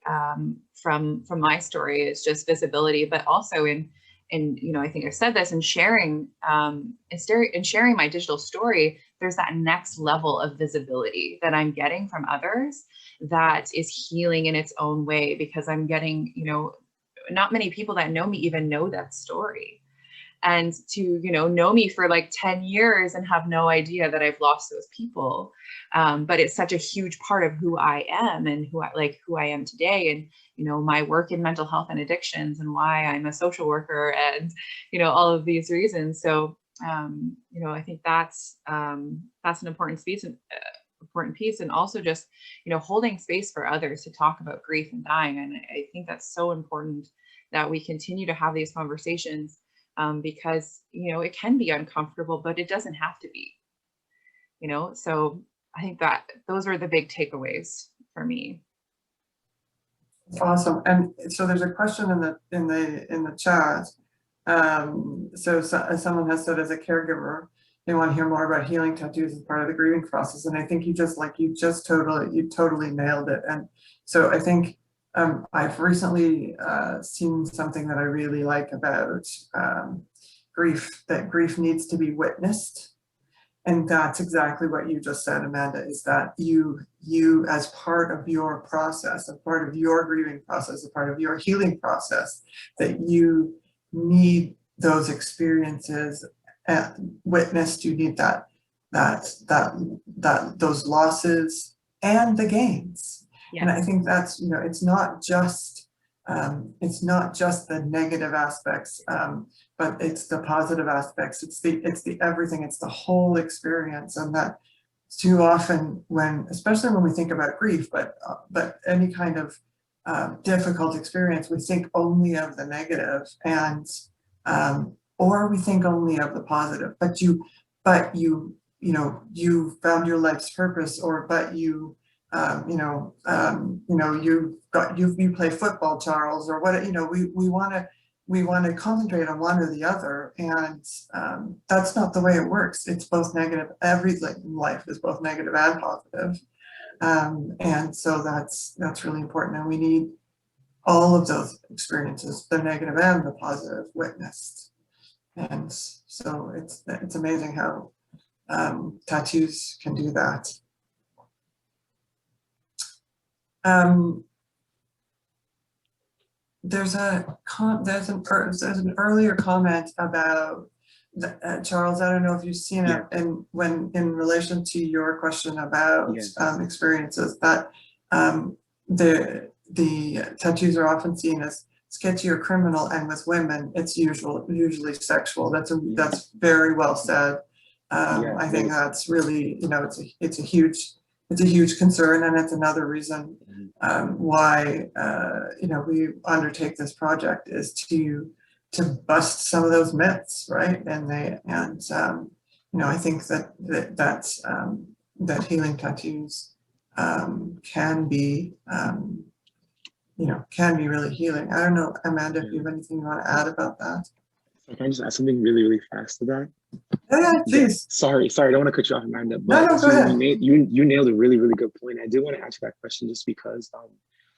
from my story, is just visibility, but also in, you know, I think I've said this, in sharing my digital story, there's that next level of visibility that I'm getting from others that is healing in its own way, because I'm getting, you know, not many people that know me even know that story. And to, you know me for like 10 years and have no idea that I've lost those people. But it's such a huge part of who I am and who I am today. And, you know, my work in mental health and addictions, and why I'm a social worker, and, you know, all of these reasons. So, you know, I think that's an important piece, and also just, you know, holding space for others to talk about grief and dying. And I think that's so important that we continue to have these conversations. Because, you know, it can be uncomfortable, but it doesn't have to be, you know. So I think that those are the big takeaways for me. Awesome. And so there's a question in the chat. So someone has said, as a caregiver, they want to hear more about healing tattoos as part of the grieving process. And I think you totally nailed it. And so I think I've recently seen something that I really like about grief, that grief needs to be witnessed. And that's exactly what you just said, Amanda, is that you as part of your process, a part of your grieving process, a part of your healing process, that you need those experiences witnessed. You need those losses and the gains. Yes. And I think that's, you know, it's not just the negative aspects, but it's the positive aspects. It's the everything. It's the whole experience. And that too often, especially when we think about grief, but any kind of difficult experience, we think only of the negative, and or we think only of the positive. But you found your life's purpose, or you play football, Charles, or what, we want to concentrate on one or the other, and that's not the way it works. It's both negative. Everything in life is both negative and positive, and so that's really important. And we need all of those experiences, the negative and the positive, witnessed. And so it's amazing how tattoos can do that. There's an earlier comment about Charles. I don't know if you've seen it, and in relation to your question about experiences, that the tattoos are often seen as sketchy or criminal, and with women, it's usually sexual. That's very well said. I think that's really, it's a huge concern, and it's another reason why we undertake this project, is to bust some of those myths, right? And I think that healing tattoos can be really healing. I don't know, Amanda, if you have anything you want to add about that. Can I just add something really, really fast to that? Yeah, please. Sorry, I don't want to cut you off, Amanda. But no, go ahead. You nailed a really, really good point. I did want to answer that question just because,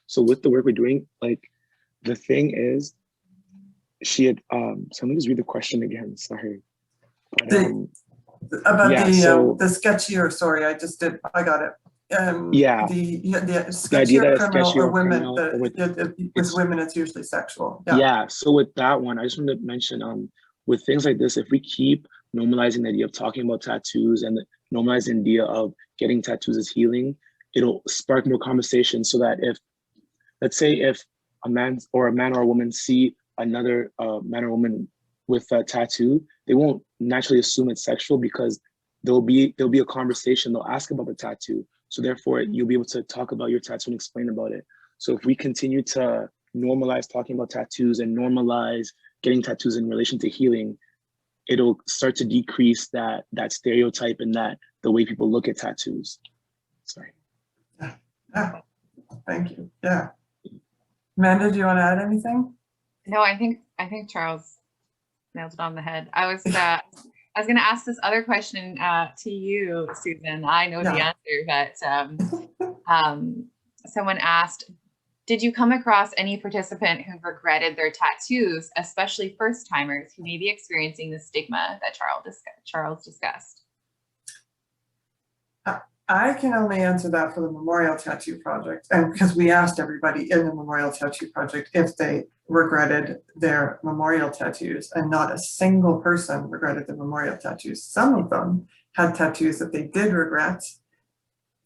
so with the work we're doing, like, the thing is, she had, so let me just read the question again, sorry. But, the sketchy, or sorry, I got it. The sketchy or criminal, or women, with women it's usually sexual. So with that one, I just wanted to mention, with things like this, if we keep normalizing the idea of talking about tattoos and normalizing the idea of getting tattoos as healing, it'll spark more conversation, so that let's say if a man or a woman see another man or woman with a tattoo, they won't naturally assume it's sexual, because there'll be a conversation. They'll ask about the tattoo. So therefore, you'll be able to talk about your tattoo and explain about it. So if we continue to normalize talking about tattoos and normalize getting tattoos in relation to healing, it'll start to decrease that stereotype and the way people look at tattoos. Sorry. Yeah. Thank you. Yeah. Amanda, do you want to add anything? No, I think Charles nailed it on the head. I was going to ask this other question to you, Susan. I know the answer, but someone asked, did you come across any participant who regretted their tattoos, especially first-timers who may be experiencing the stigma that Charles discussed? I can only answer that for the Memorial Tattoo Project, and because we asked everybody in the Memorial Tattoo Project if they regretted their memorial tattoos, and not a single person regretted the memorial tattoos. Some of them had tattoos that they did regret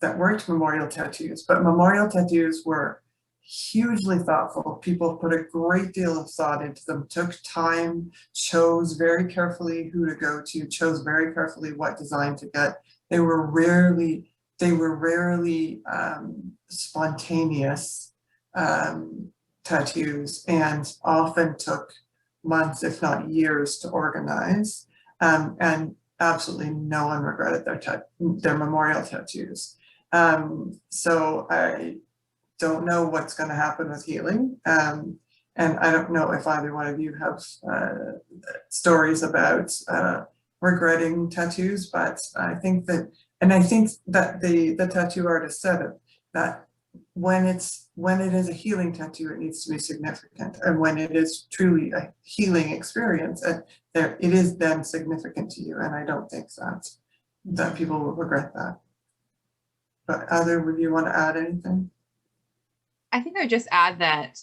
that weren't memorial tattoos, but memorial tattoos were hugely thoughtful. People put a great deal of thought into them, took time, chose very carefully who to go to, chose very carefully what design to get. They were rarely spontaneous tattoos, and often took months, if not years, to organize. And absolutely no one regretted their memorial tattoos. So I don't know what's going to happen with healing. And I don't know if either one of you have stories about regretting tattoos, but I think that the tattoo artist said it, that when it is a healing tattoo, it needs to be significant, and when it is truly a healing experience, it is then significant to you. And I don't think that people will regret that. But either of you want to add anything? I think I would just add that,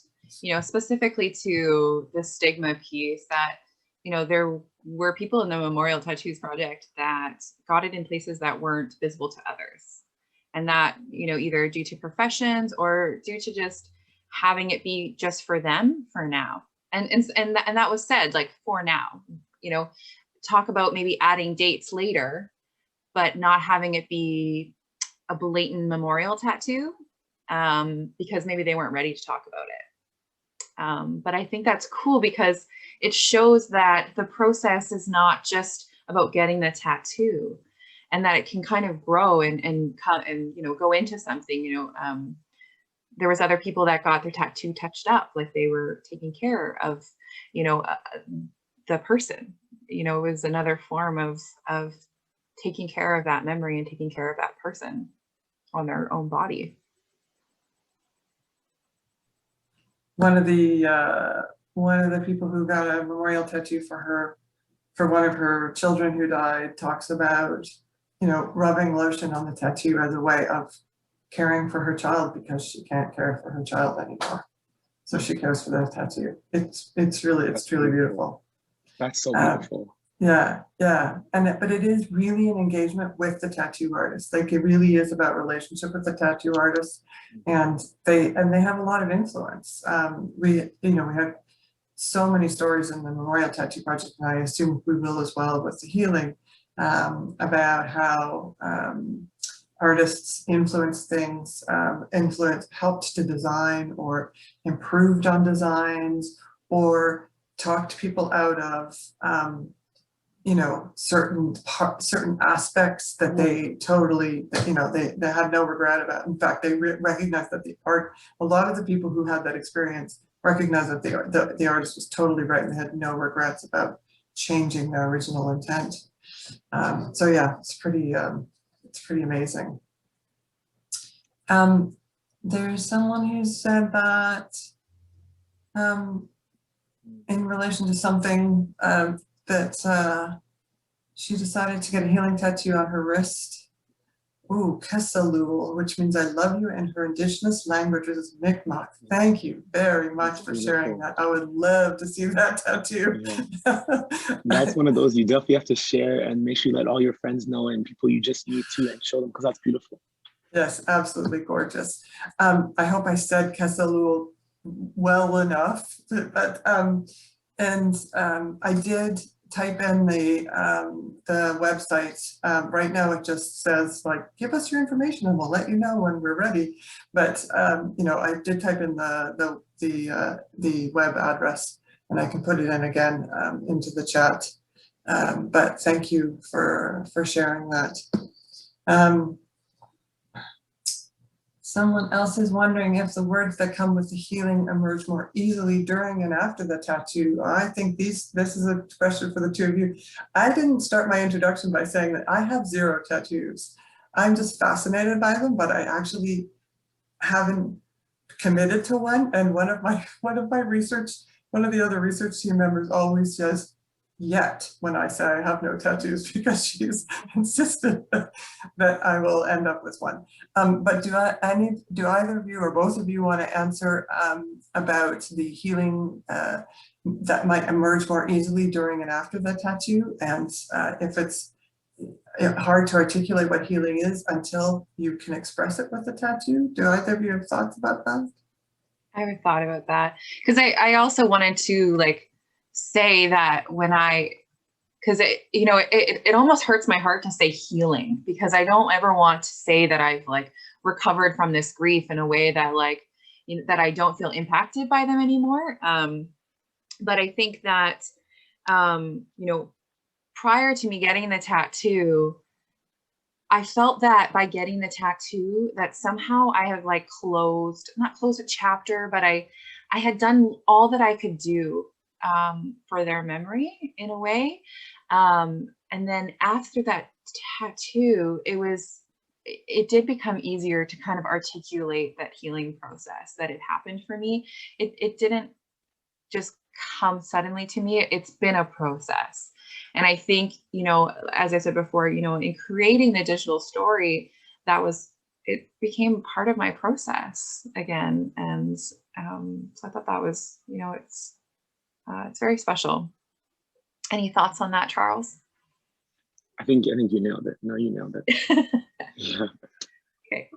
specifically to the stigma piece, that, there were people in the Memorial Tattoos Project that got it in places that weren't visible to others. And that, either due to professions or due to just having it be just for them for now. And that was said, like, for now, talk about maybe adding dates later, but not having it be a blatant memorial tattoo. because maybe they weren't ready to talk about it. But I think that's cool because it shows that the process is not just about getting the tattoo, and that it can kind of grow and you know, go into something. You know, there was other people that got their tattoo touched up, like they were taking care of, you know, the person. You know, it was another form of taking care of that memory and taking care of that person on their own body. One of the people who got a memorial tattoo for one of her children who died talks about, you know, rubbing lotion on the tattoo as a way of caring for her child because she can't care for her child anymore. So she cares for that tattoo. It's truly beautiful. That's so beautiful. Yeah, but it is really an engagement with the tattoo artist. Like, it really is about relationship with the tattoo artist, and they have a lot of influence. We had so many stories in the Memorial Tattoo Project, and I assume we will as well with the healing, about how artists influence things, helped to design or improved on designs or talked people out of you know, certain aspects that they totally, you know, they had no regret about. In fact, they recognized that a lot of the people who had that experience recognized that the artist was totally right and they had no regrets about changing their original intent. So yeah, it's pretty amazing. There's someone who said that in relation to something that she decided to get a healing tattoo on her wrist. Ooh, Kessalul, which means I love you in her indigenous languages, Mi'kmaq. Thank you very much for sharing that. I would love to see that tattoo. Yeah. That's one of those you definitely have to share and make sure you let all your friends know and people you just meet too and show them, because that's beautiful. Yes, absolutely gorgeous. I hope I said Kessalul well enough, but I did type in the website. Right now it just says, like, give us your information and we'll let you know when we're ready. But you know, I did type in the web address, and I can put it in again into the chat. But thank you for sharing that. Someone else is wondering if the words that come with the healing emerge more easily during and after the tattoo. I think this is a question for the two of you. I didn't start my introduction by saying that I have 0 tattoos. I'm just fascinated by them, but I actually haven't committed to one. And one of the other research team members always says, yet, when I say I have no tattoos, because she's insistent that I will end up with one. But do either of you or both of you want to answer about the healing that might emerge more easily during and after the tattoo? And if it's hard to articulate what healing is until you can express it with the tattoo, do either of you have thoughts about that? I haven't thought about that, because I also wanted to, like, say that because it almost hurts my heart to say healing, because I don't ever want to say that I've, like, recovered from this grief in a way that, like, you know, that I don't feel impacted by them anymore. But I think that, you know, prior to me getting the tattoo, I felt that by getting the tattoo that somehow I have, like, not closed a chapter, but I had done all that I could do for their memory in a way. And then after that tattoo, it did become easier to kind of articulate that healing process that had happened for me. It didn't just come suddenly to me. It's been a process. And I think, you know, as I said before, you know, in creating the digital story, it became part of my process again. And so I thought that was, you know, it's very special. Any thoughts on that, Charles? I think you nailed it. No, you nailed it. Yeah. Okay.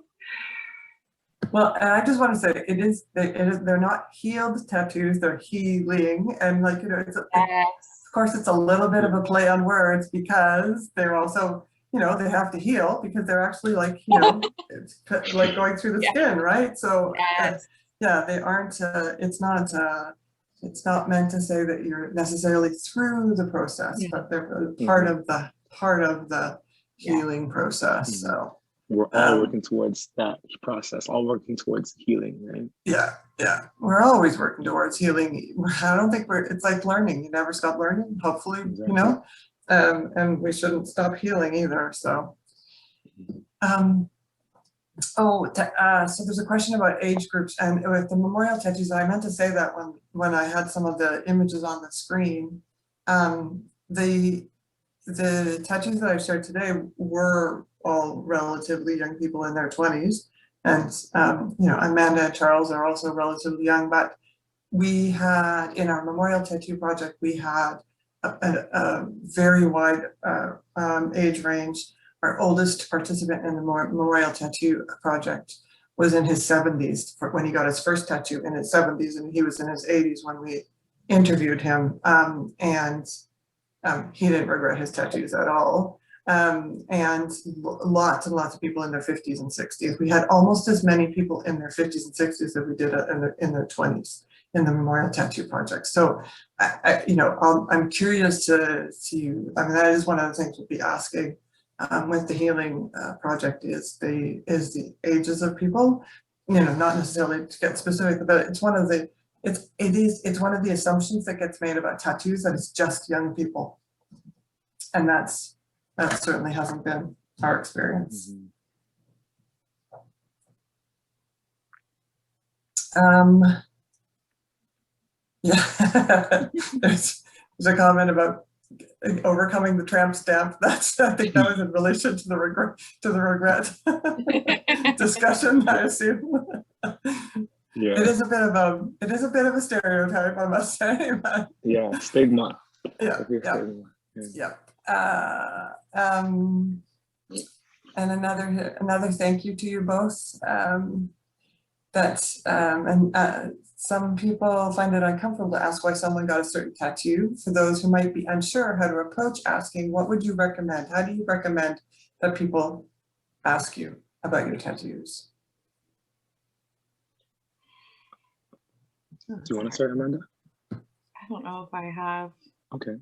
Well, and I just want to say they're not healed tattoos, they're healing. And, like, you know, of course it's a little bit of a play on words, because they're also you know, they have to heal because they're actually like, you know, it's like going through the skin, right? So yeah, they aren't, it's not meant to say that you're necessarily through the process, but they're part of the healing process. So we're all working towards that process, all working towards healing, right? Yeah, we're always working towards healing. I don't think it's like learning. You never stop learning, hopefully, you know, and we shouldn't stop healing either. So, so there's a question about age groups, and with the memorial tattoos, I meant to say that when I had some of the images on the screen, the tattoos that I shared today were all relatively young people in their 20s. And, you know, Amanda and Charles are also relatively young, but we had, in our memorial tattoo project, we had a very wide age range. Our oldest participant in the memorial tattoo project was in his 70s when he got his first tattoo, in his 70s, and he was in his 80s when we interviewed him. He didn't regret his tattoos at all. And lots and lots of people in their 50s and 60s. We had almost as many people in their 50s and 60s as we did in their 20s in the memorial tattoo project. So, you know, I'm curious to see. I mean, that is one of the things we'll be asking with the healing project is the ages of people. You know, not necessarily to get specific, but it's one of the it's one of the assumptions that gets made about tattoos, that it's just young people, and that certainly hasn't been our experience. Yeah, there's a comment about overcoming the tramp stamp. I think that was in relation to the regret discussion, I assume. Yeah, it is a bit of a stereotype, I must say. But yeah, stigma. Yeah. And another thank you to you both. Some people find it uncomfortable to ask why someone got a certain tattoo. For those who might be unsure how to approach asking, what would you recommend? How do you recommend that people ask you about your tattoos? Do you want to start, Amanda? I don't know if I have. Okay.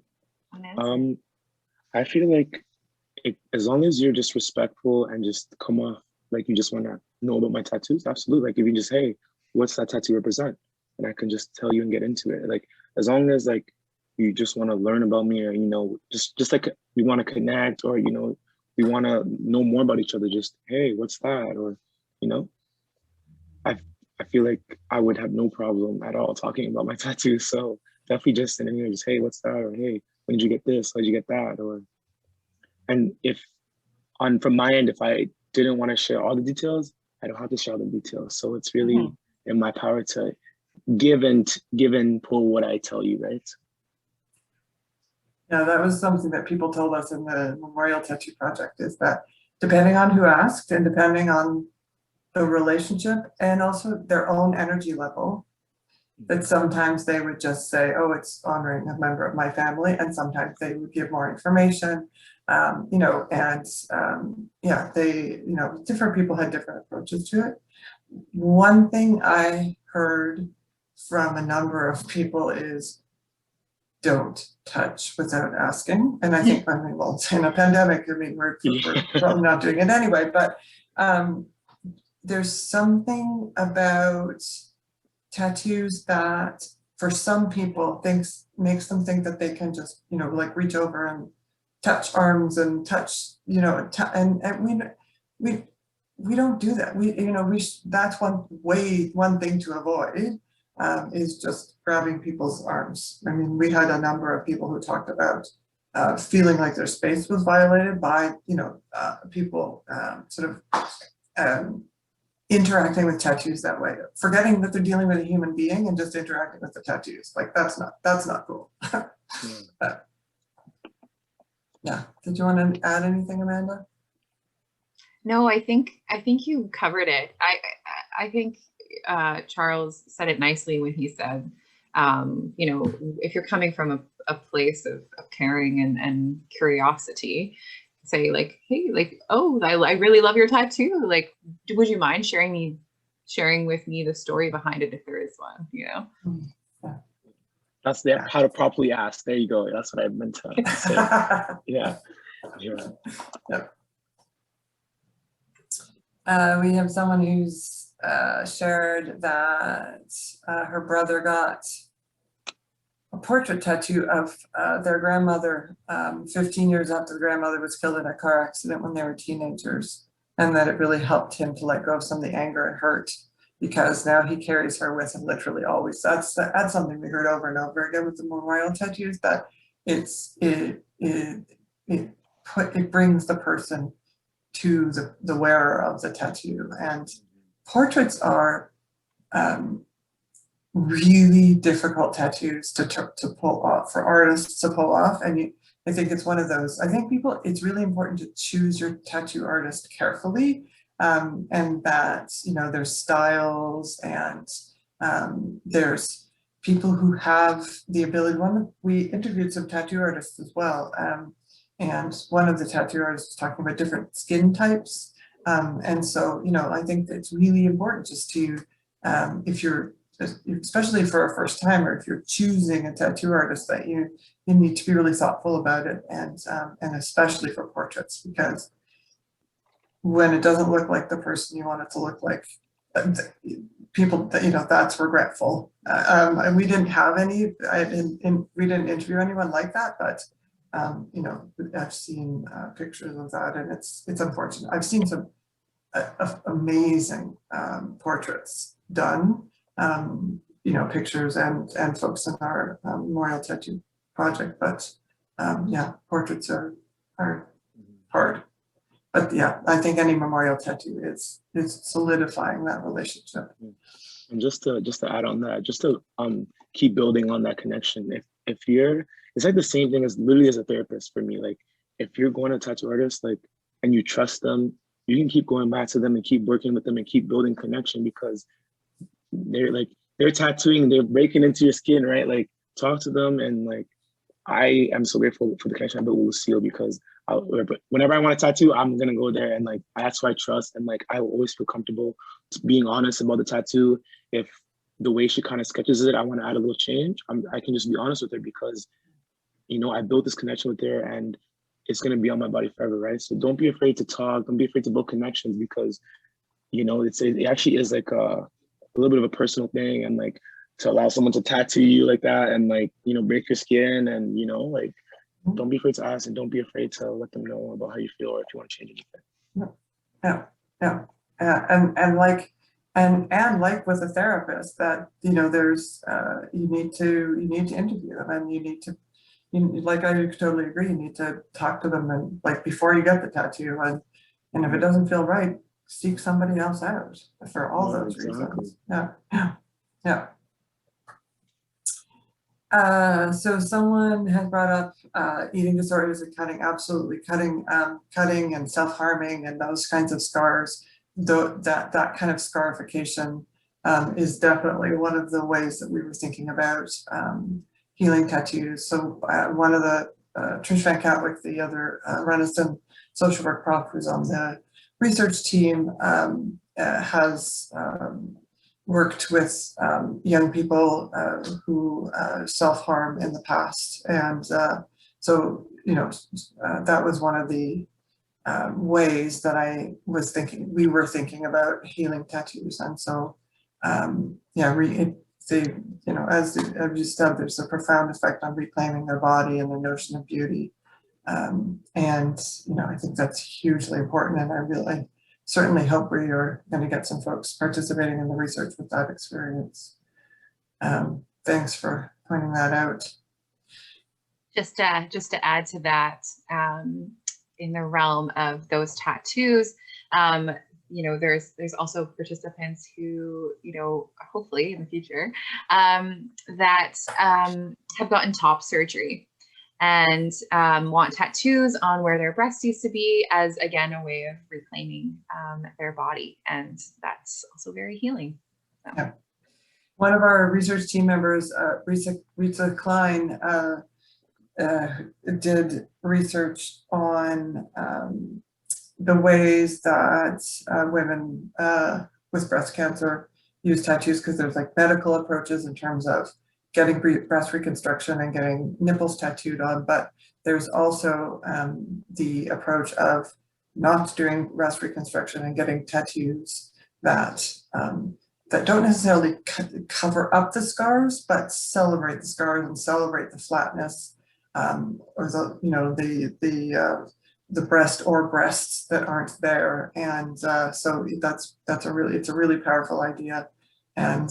An answer. I feel like as long as you're just respectful and just come off like you just want to know about my tattoos, absolutely. Like if you just, hey, what's that tattoo represent? And I can just tell you and get into it. Like as long as like you just want to learn about me, or you know, just like we want to connect, or you know, we want to know more about each other. Just hey, what's that? Or you know, I feel like I would have no problem at all talking about my tattoos. So definitely just sending you just hey, what's that? Or hey, when did you get this? How did you get that? Or and from my end, if I didn't want to share all the details, I don't have to share all the details. So it's really in my power to give and pull what I tell you, right? Yeah, that was something that people told us in the Memorial Tattoo Project, is that depending on who asked and depending on the relationship and also their own energy level, that sometimes they would just say, oh, it's honoring a member of my family, and sometimes they would give more information, you know, and yeah, they, you know, different people had different approaches to it. One thing I heard from a number of people is don't touch without asking. And I think, I mean, well, in a pandemic, I mean, we're probably not doing it anyway, but there's something about tattoos that for some people makes them think that they can just, you know, like reach over and touch arms and touch, you know, and we don't do that. That's one thing to avoid, is just grabbing people's arms. I mean, we had a number of people who talked about feeling like their space was violated by, you know, people sort of interacting with tattoos that way, forgetting that they're dealing with a human being and just interacting with the tattoos. Like that's not cool. Yeah. Did you want to add anything, Amanda? No, I think you covered it. I think Charles said it nicely when he said, you know, if you're coming from a place of caring and curiosity, say like, hey, like, oh, I really love your tattoo. Like, would you mind sharing with me the story behind it if there is one, you know? That's there, how to properly ask. There you go. That's what I meant to say. Yeah. We have someone who's shared that her brother got a portrait tattoo of their grandmother 15 years after the grandmother was killed in a car accident when they were teenagers, and that it really helped him to let go of some of the anger and hurt, because now he carries her with him literally always. That's something we heard over and over again with the memorial tattoos, that it brings the person to the wearer of the tattoo. And portraits are really difficult tattoos to pull off, for artists to pull off. And I think it's one of those, I think it's really important to choose your tattoo artist carefully, and that, you know, there's styles and there's people who have the ability. We interviewed some tattoo artists as well, and one of the tattoo artists was talking about different skin types, and so, you know, I think it's really important just to, if you're, especially for a first timer, if you're choosing a tattoo artist, that you need to be really thoughtful about it, and especially for portraits, because when it doesn't look like the person you want it to look like, people, you know, that's regretful. And we didn't have any, we didn't interview anyone like that, but you know, I've seen pictures of that, and it's unfortunate. I've seen some amazing portraits done, you know, pictures and folks in our memorial tattoo project, but yeah, portraits are hard. But yeah, I think any memorial tattoo is solidifying that relationship. And just to add on that, just to keep building on that connection. If you're, it's like the same thing as literally as a therapist for me. Like, if you're going to tattoo artists, like, and you trust them, you can keep going back to them and keep working with them and keep building connection, because they're tattooing, they're breaking into your skin, right? Like, talk to them. And like, I am so grateful for the connection I built with Lucille, because whenever I want a tattoo, I'm gonna go there, and like, that's who I trust, and like, I will always feel comfortable being honest about the tattoo. If the way she kind of sketches it, I want to add a little change, I can just be honest with her, because, you know, I built this connection with her, and it's gonna be on my body forever, right? So don't be afraid to talk, don't be afraid to build connections, because, you know, it actually is like a little bit of a personal thing, and like, to allow someone to tattoo you like that and like, you know, break your skin, and, you know, like, don't be afraid to ask, and don't be afraid to let them know about how you feel, or if you want to change anything. And like with a therapist, that, you know, there's you need to interview them, and you need to, like, I totally agree, you need to talk to them, and like, before you get the tattoo, and if it doesn't feel right, seek somebody else out for all those reasons. Yeah. So someone has brought up eating disorders and cutting, absolutely cutting and self-harming and those kinds of scars. Though that kind of scarification is definitely one of the ways that we were thinking about healing tattoos. So one of the Trish Van Catwick, the other Renison social work prof who's on the research team, has worked with young people who self-harm in the past. And so, you know, that was one of the ways that we were thinking about healing tattoos. And so, yeah, you know, as you said, there's a profound effect on reclaiming their body and the notion of beauty. And, you know, I think that's hugely important. And I really certainly hope we are going to get some folks participating in the research with that experience. Thanks for pointing that out. Just to add to that, in the realm of those tattoos, you know, there's also participants who, you know, hopefully in the future, that have gotten top surgery and want tattoos on where their breast used to be, as again a way of reclaiming their body, and that's also very healing. So. Yeah. One of our research team members, Rita Klein, did research on the ways that women with breast cancer use tattoos, because there's like medical approaches in terms of getting breast reconstruction and getting nipples tattooed on, but there's also the approach of not doing breast reconstruction and getting tattoos that that don't necessarily cover up the scars, but celebrate the scars and celebrate the flatness, or the, you know, the breast or breasts that aren't there. And so it's a really powerful idea. And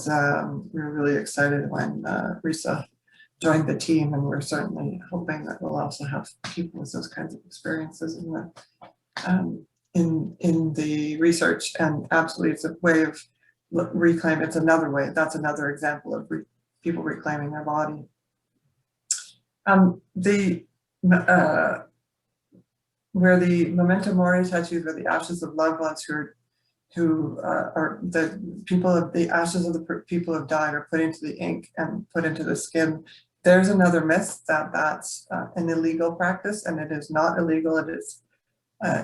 we were really excited when Risa joined the team, and we're certainly hoping that we'll also have people with those kinds of experiences in the research. And absolutely, it's a way of reclaim. It's another way. That's another example of people reclaiming their body. Where the memento mori tattoos, where the ashes of loved ones who are the people of the ashes of the people who have died are put into the ink and put into the skin. There's another myth that that's an illegal practice, and it is not illegal. It is,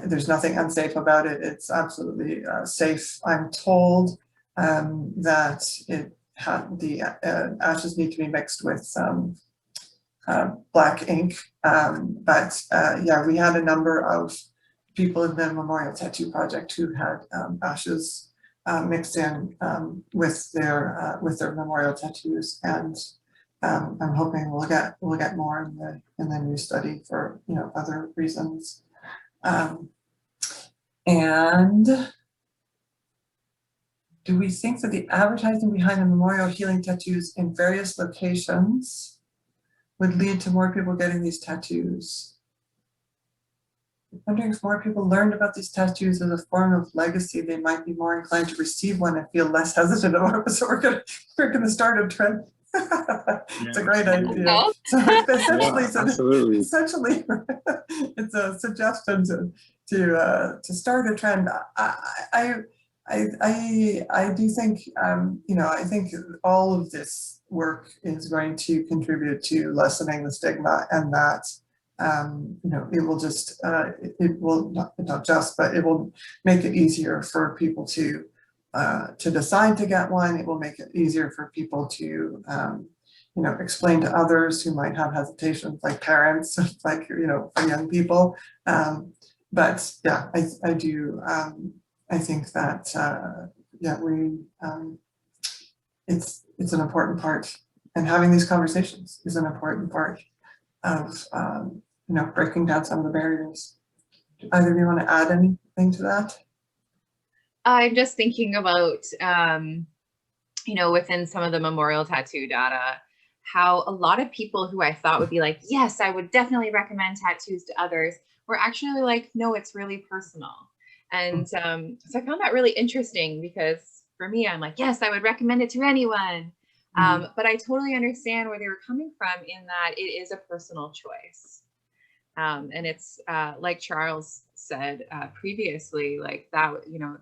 there's nothing unsafe about it. It's absolutely safe. I'm told that the ashes need to be mixed with some black ink. But yeah, we had a number of people in the Memorial Tattoo Project who had ashes mixed in with their memorial tattoos, and I'm hoping we'll get more in the new study for, you know, other reasons. And do we think that the advertising behind the memorial healing tattoos in various locations would lead to more people getting these tattoos? I'm wondering if more people learned about these tattoos as a form of legacy, they might be more inclined to receive one and feel less hesitant about it. So we're gonna start a trend. It's a great idea. So essentially, it's a suggestion to start a trend. I do think, you know, I think all of this work is going to contribute to lessening the stigma, and that, you know, it will just, it will not just, but it will make it easier for people to decide to get one. It will make it easier for people to, you know, explain to others who might have hesitations, like parents, like, you know, for young people. But yeah, I do. I think that yeah, it's an important part, and having these conversations is an important part of you know, breaking down some of the barriers. Do either of you want to add anything to that? I'm just thinking about you know, within some of the memorial tattoo data, how a lot of people who I thought would be like, yes, I would definitely recommend tattoos to others, were actually like, no, it's really personal. And so I found that really interesting, because for me, I'm like, yes, I would recommend it to anyone. But I totally understand where they were coming from, in that it is a personal choice. And it's like Charles said previously, like that, you know,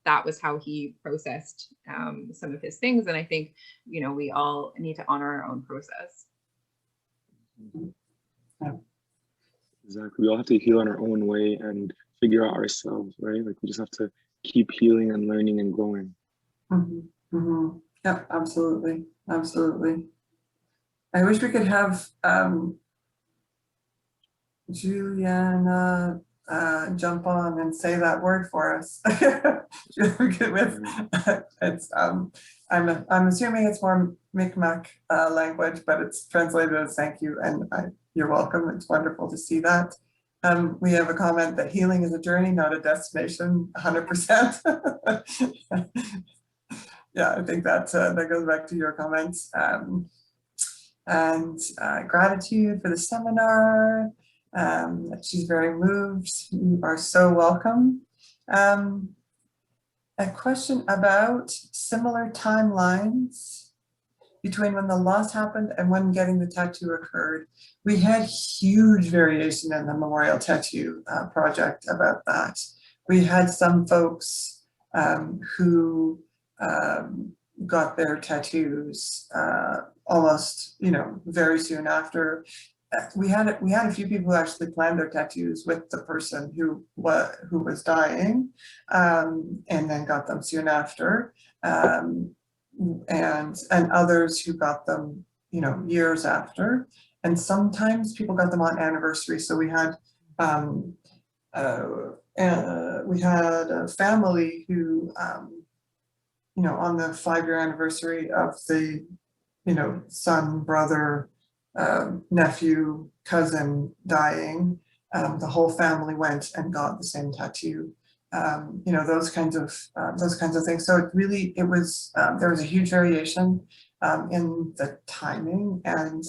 that was how he processed some of his things. And I think, you know, we all need to honor our own process. Exactly. We all have to heal in our own way and figure out ourselves, right? Like, we just have to keep healing and learning and growing. Yep, absolutely. Absolutely. I wish we could have Juliana jump on and say that word for us. It's I'm assuming it's more Mi'kmaq language, but it's translated as thank you, and you're welcome. It's wonderful to see that. We have a comment that healing is a journey, not a destination. 100%. Yeah, I think that that goes back to your comments. And gratitude for the seminar. She's very moved. You are so welcome. A question about similar timelines between when the loss happened and when getting the tattoo occurred. We had huge variation in the Memorial Tattoo Project about that. We had some folks who got their tattoos almost, you know, very soon after. we had a few people who actually planned their tattoos with the person who was dying, and then got them soon after, and others who got them, you know, years after, and sometimes people got them on anniversary. So we had a family who, you know, on the 5-year anniversary of the, you know, son, brother, nephew, cousin dying, the whole family went and got the same tattoo. You know, those kinds of things. So it really, it was, there was a huge variation in the timing, and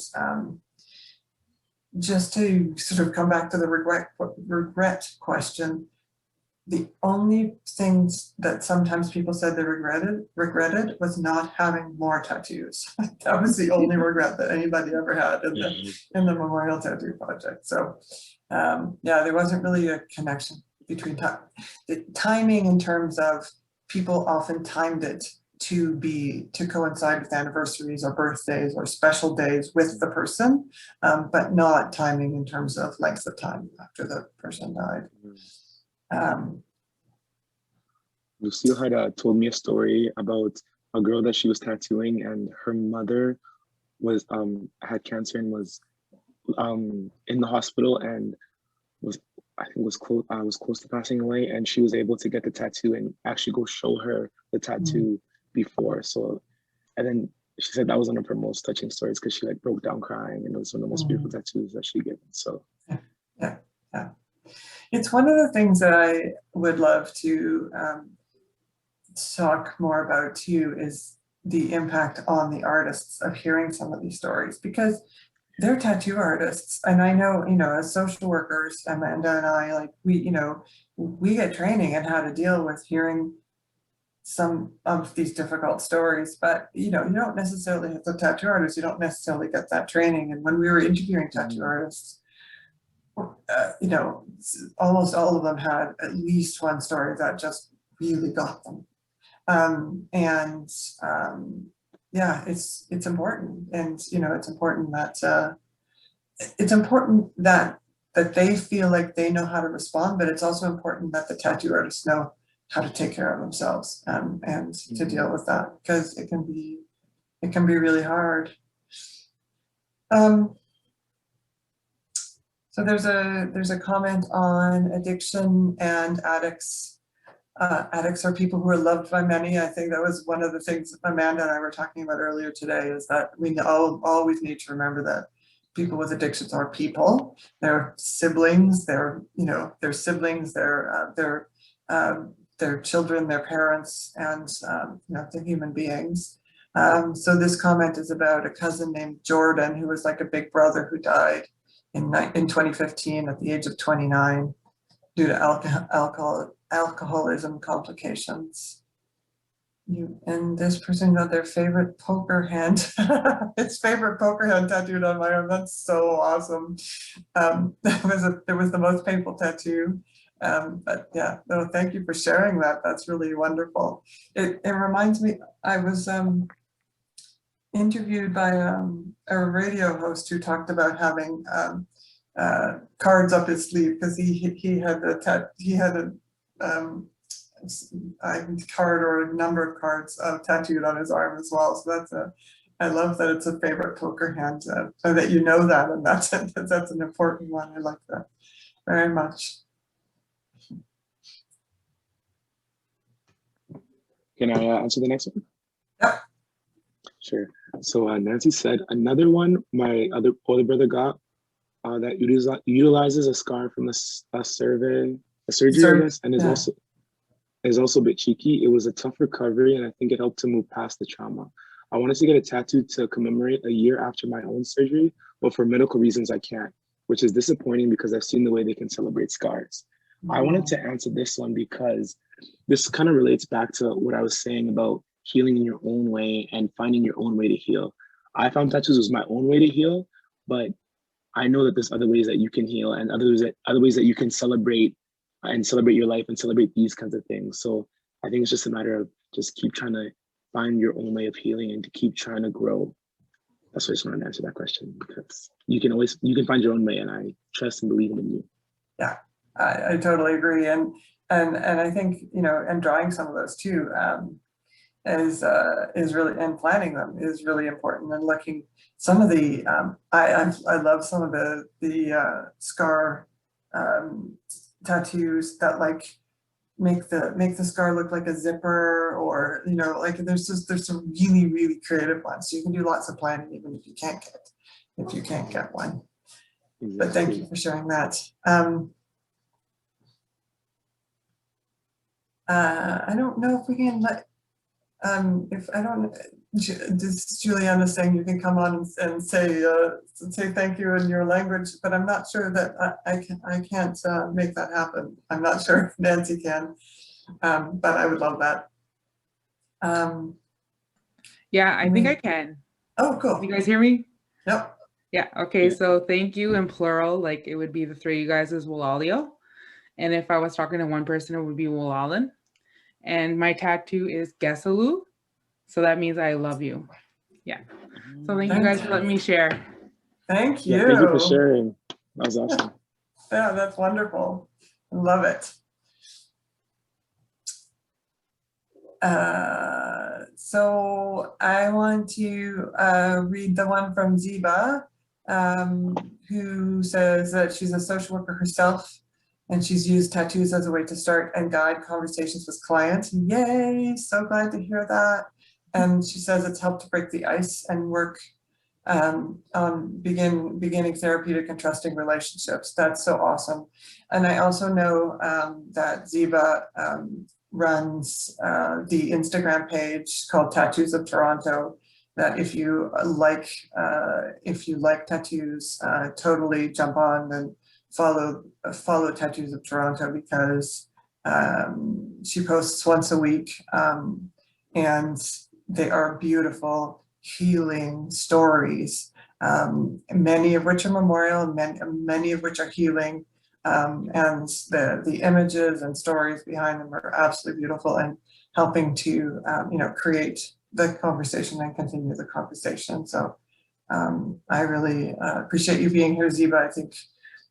just to sort of come back to the regret question, the only things that sometimes people said they regretted was not having more tattoos. That was the only regret that anybody ever had in the Memorial Tattoo Project. So yeah, there wasn't really a connection between the timing in terms of people often timed it to coincide with anniversaries or birthdays or special days with the person, but not timing in terms of length of time after the person died. Lucille had told me a story about a girl that she was tattooing, and her mother was had cancer and was in the hospital, and was close to passing away, and she was able to get the tattoo and actually go show her the tattoo before. So, and then she said that was one of her most touching stories, because she like broke down crying, and it was one of the most beautiful tattoos that she given. So yeah. It's one of the things that I would love to talk more about too, is the impact on the artists of hearing some of these stories, because they're tattoo artists. And I know, you know, as social workers, Amanda and I, like, we get training in how to deal with hearing some of these difficult stories, but you know, you don't necessarily, as a tattoo artist, you don't necessarily get that training. And when we were interviewing tattoo artists, you know, almost all of them had at least one story that just really got them. Yeah, it's important, and you know, it's important that they feel like they know how to respond, but it's also important that the tattoo artists know how to take care of themselves, and to deal with that, because it can be really hard. So there's a comment on addiction and addicts. Addicts are people who are loved by many. I think that was one of the things Amanda and I were talking about earlier today, is that we always need to remember that people with addictions are people. They're siblings, they're siblings, they're children, their parents, and you know, they're human beings. So this comment is about a cousin named Jordan, who was like a big brother, who died in 2015 at the age of 29 due to alcoholism complications. And this person got their favorite poker hand, its favorite poker hand tattooed on my arm. That's so awesome. It was the most painful tattoo. But yeah, no, thank you for sharing that. That's really wonderful. It reminds me, I was interviewed by a radio host who talked about having cards up his sleeve, because he had a card or a number of cards tattooed on his arm as well. So I love that it's a favorite poker hand, so that you know that, and that's an important one. I like that very much. can I answer the next one? Yep. Sure. So Nancy said, another one my older brother got that utilizes a scar from a surgery, I guess, and is also a bit cheeky. It was a tough recovery, and I think it helped to move past the trauma. I wanted to get a tattoo to commemorate a year after my own surgery, but for medical reasons I can't, which is disappointing because I've seen the way they can celebrate scars. I wanted to answer this one because this kind of relates back to what I was saying about healing in your own way and finding your own way to heal. I found tattoos was my own way to heal, but I know that there's other ways that you can heal, and other ways that you can celebrate your life and celebrate these kinds of things. So I think it's just a matter of just keep trying to find your own way of healing and to keep trying to grow. That's why I just wanted to answer that question, because you can find your own way, and I trust and believe in you. Yeah, I totally agree. And I think, you know, and drawing some of those too, is really, and planning them is really important. And looking some of the I love some of the scar tattoos that like make the scar look like a zipper, or, you know, like there's some really creative ones. So you can do lots of planning even if you can't get one. Exactly. But thank you for sharing that. I don't know if we can let does Juliana saying you can come on and say thank you in your language, but I'm not sure that I can't make that happen. I'm not sure if Nancy can, but I would love that. Yeah, I think I can. Oh, cool. You guys hear me? Yep. Yeah, okay, so thank you in plural, like it would be the three of you guys as Walalio. And if I was talking to one person, it would be Walalan. And my tattoo is Gesalu. So that means I love you. Yeah. So thank you guys for letting me share. Thank you. Yeah, thank you for sharing. That was awesome. Yeah, that's wonderful. I love it. So I want to read the one from Ziba, who says that she's a social worker herself, and she's used tattoos as a way to start and guide conversations with clients. Yay, so glad to hear that. And she says it's helped to break the ice and work on beginning therapeutic and trusting relationships. That's so awesome. And I also know that Ziba runs the Instagram page called Tattoos of Toronto, that if you like tattoos, totally jump on and follow Tattoos of Toronto, because she posts once a week, and they are beautiful, healing stories, many of which are memorial, many of which are healing, and the images and stories behind them are absolutely beautiful, and helping to create the conversation and continue the conversation. So I really appreciate you being here, Ziba.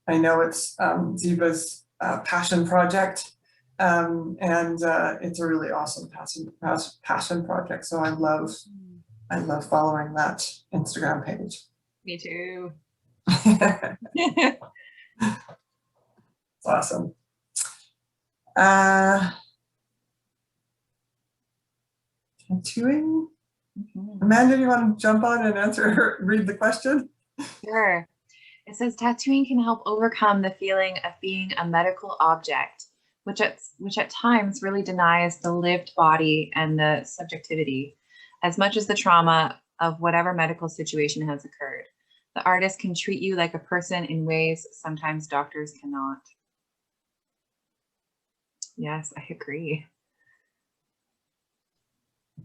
I know it's Ziba's passion project, and it's a really awesome passion project. So I love following that Instagram page. Me too. It's awesome. Tattooing? Amanda, do you want to jump on and read the question? Sure. It says tattooing can help overcome the feeling of being a medical object, which at times really denies the lived body and the subjectivity, as much as the trauma of whatever medical situation has occurred. The artist can treat you like a person in ways sometimes doctors cannot. Yes, I agree.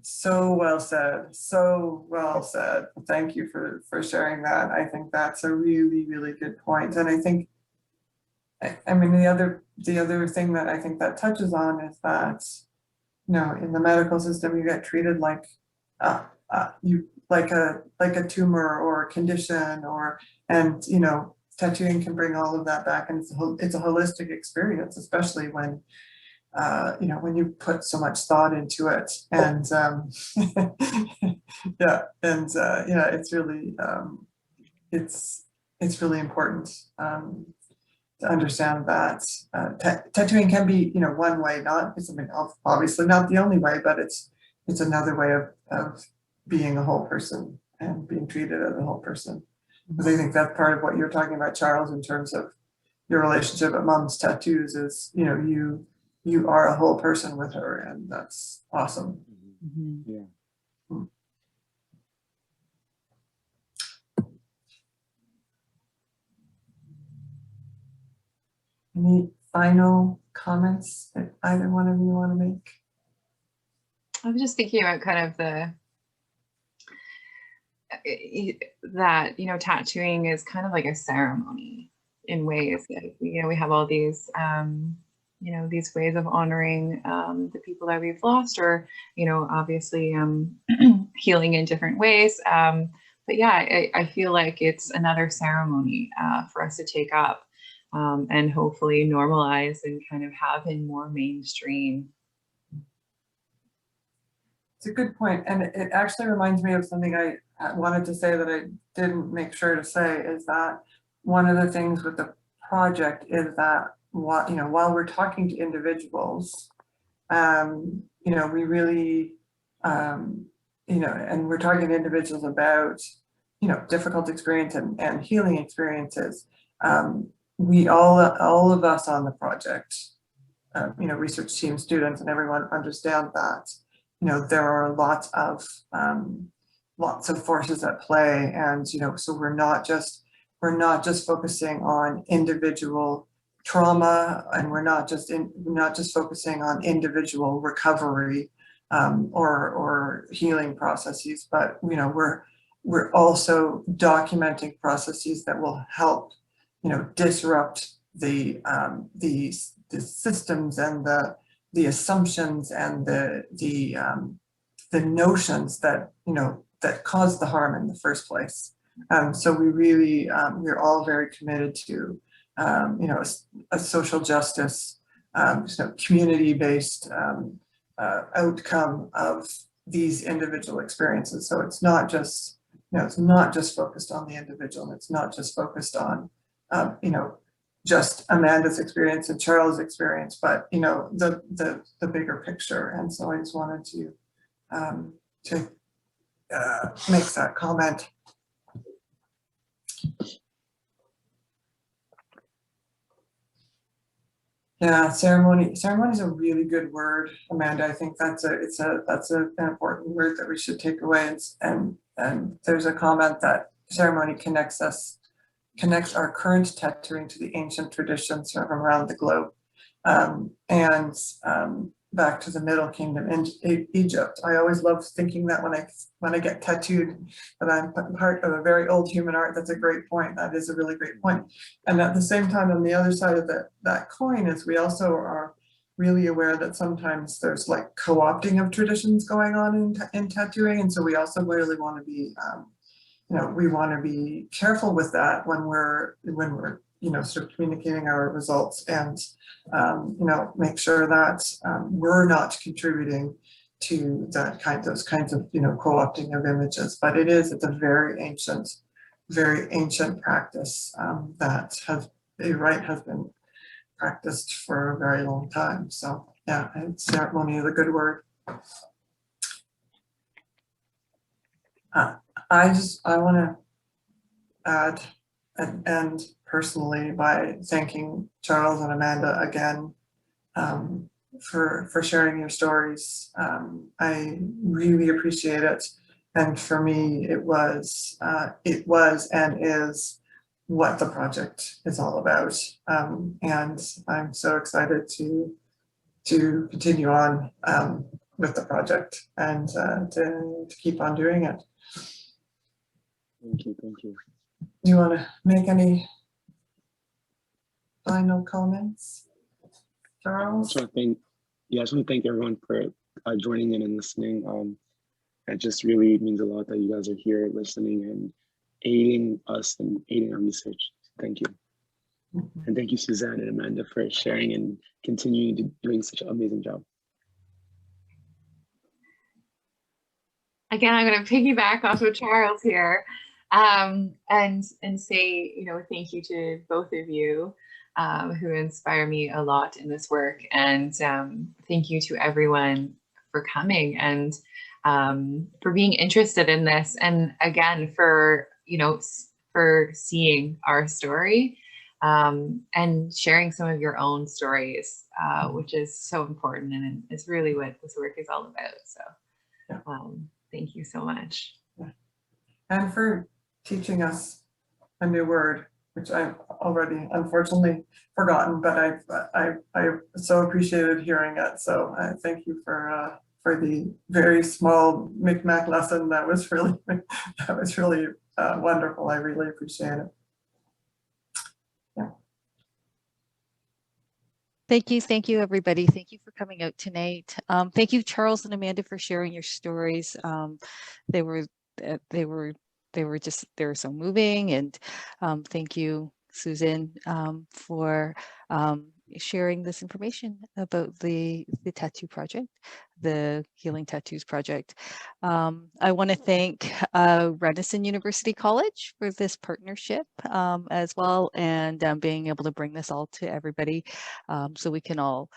So well said. So well said. Thank you for sharing that. I think that's a really, really good point. And I think, I mean, the other thing that I think that touches on is that, in the medical system, you get treated like like a tumor or a condition, and tattooing can bring all of that back, and it's a holistic experience, especially when when you put so much thought into it, and it's really it's really important to understand that tattooing can be one way, obviously not the only way, but it's another way of being a whole person and being treated as a whole person. Because I think that's part of what you're talking about, Charles, in terms of your relationship at Mom's Tattoos is, you are a whole person with her, and that's awesome. Yeah. Any final comments that either one of you want to make? I was just thinking about kind of that tattooing is kind of like a ceremony in ways that we have all these these ways of honoring the people that we've lost, or obviously healing in different ways, yeah, I feel like it's another ceremony for us to take up and hopefully normalize and kind of have in more mainstream. It's a good point, and it actually reminds me of something I wanted to say that I didn't make sure to say, is that one of the things with the project is that while we're talking to individuals, we really, and we're talking to individuals about, difficult experience and healing experiences. We all of us on the project, research team, students, and everyone understand that, there are lots of forces at play, and so we're not just focusing on individual trauma, and we're not just focusing on individual recovery or healing processes, but we're also documenting processes that will help disrupt the systems and the assumptions and the notions that that caused the harm in the first place. So we really we're all very committed to a social justice, community-based outcome of these individual experiences. So it's not just focused on the individual, and it's not just focused on just Amanda's experience and Charles' experience, but the bigger picture. And so I just wanted to make that comment. Yeah, ceremony is a really good word, Amanda. I think that's an important word that we should take away. And there's a comment that ceremony connects our current tattooing to the ancient traditions from around the globe, and back to the Middle Kingdom in Egypt. I always love thinking that when I get tattooed, that I'm part of a very old human art. That's a great point. That is a really great point. And at the same time, on the other side of that coin is we also are really aware that sometimes there's like co-opting of traditions going on in tattooing, and so we also really want to be we want to be careful with that when we're sort of communicating our results, and make sure that we're not contributing to those kinds of co-opting of images. But it's a very ancient practice that has been practiced for a very long time. So yeah, ceremony is a good word. I want to add and end personally by thanking Charles and Amanda again for sharing your stories. I really appreciate it, and for me, it was and is what the project is all about. And I'm so excited to continue on with the project and to keep on doing it. Thank you. Do you want to make any final comments, Charles? I just want to thank everyone for joining in and listening. It just really means a lot that you guys are here listening and aiding us and aiding our research. Thank you. Mm-hmm. And thank you, Suzanne and Amanda, for sharing and continuing to doing such an amazing job. Again, I'm going to piggyback off of Charles here, and say, thank you to both of you who inspire me a lot in this work, and thank you to everyone for coming and for being interested in this, and again for seeing our story and sharing some of your own stories, which is so important, and it's really what this work is all about. So. Yeah. Thank you so much. And for teaching us a new word, which I've already unfortunately forgotten, but I so appreciated hearing it. So thank you for the very small Micmac lesson. That was really wonderful. I really appreciate it. Yeah. Thank you, everybody. Thank you for coming out tonight. Thank you, Charles and Amanda, for sharing your stories. They were they were so moving. And thank you, Susan, for sharing this information about the tattoo project, the Healing Tattoos project. I want to thank Renison University College for this partnership as well, and being able to bring this all to everybody, so we can all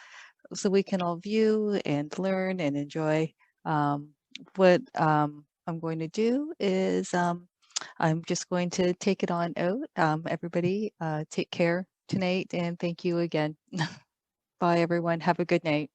view and learn and enjoy. What I'm going to do is I'm just going to take it on out. Everybody, take care tonight, and thank you again. Bye, everyone. Have a good night.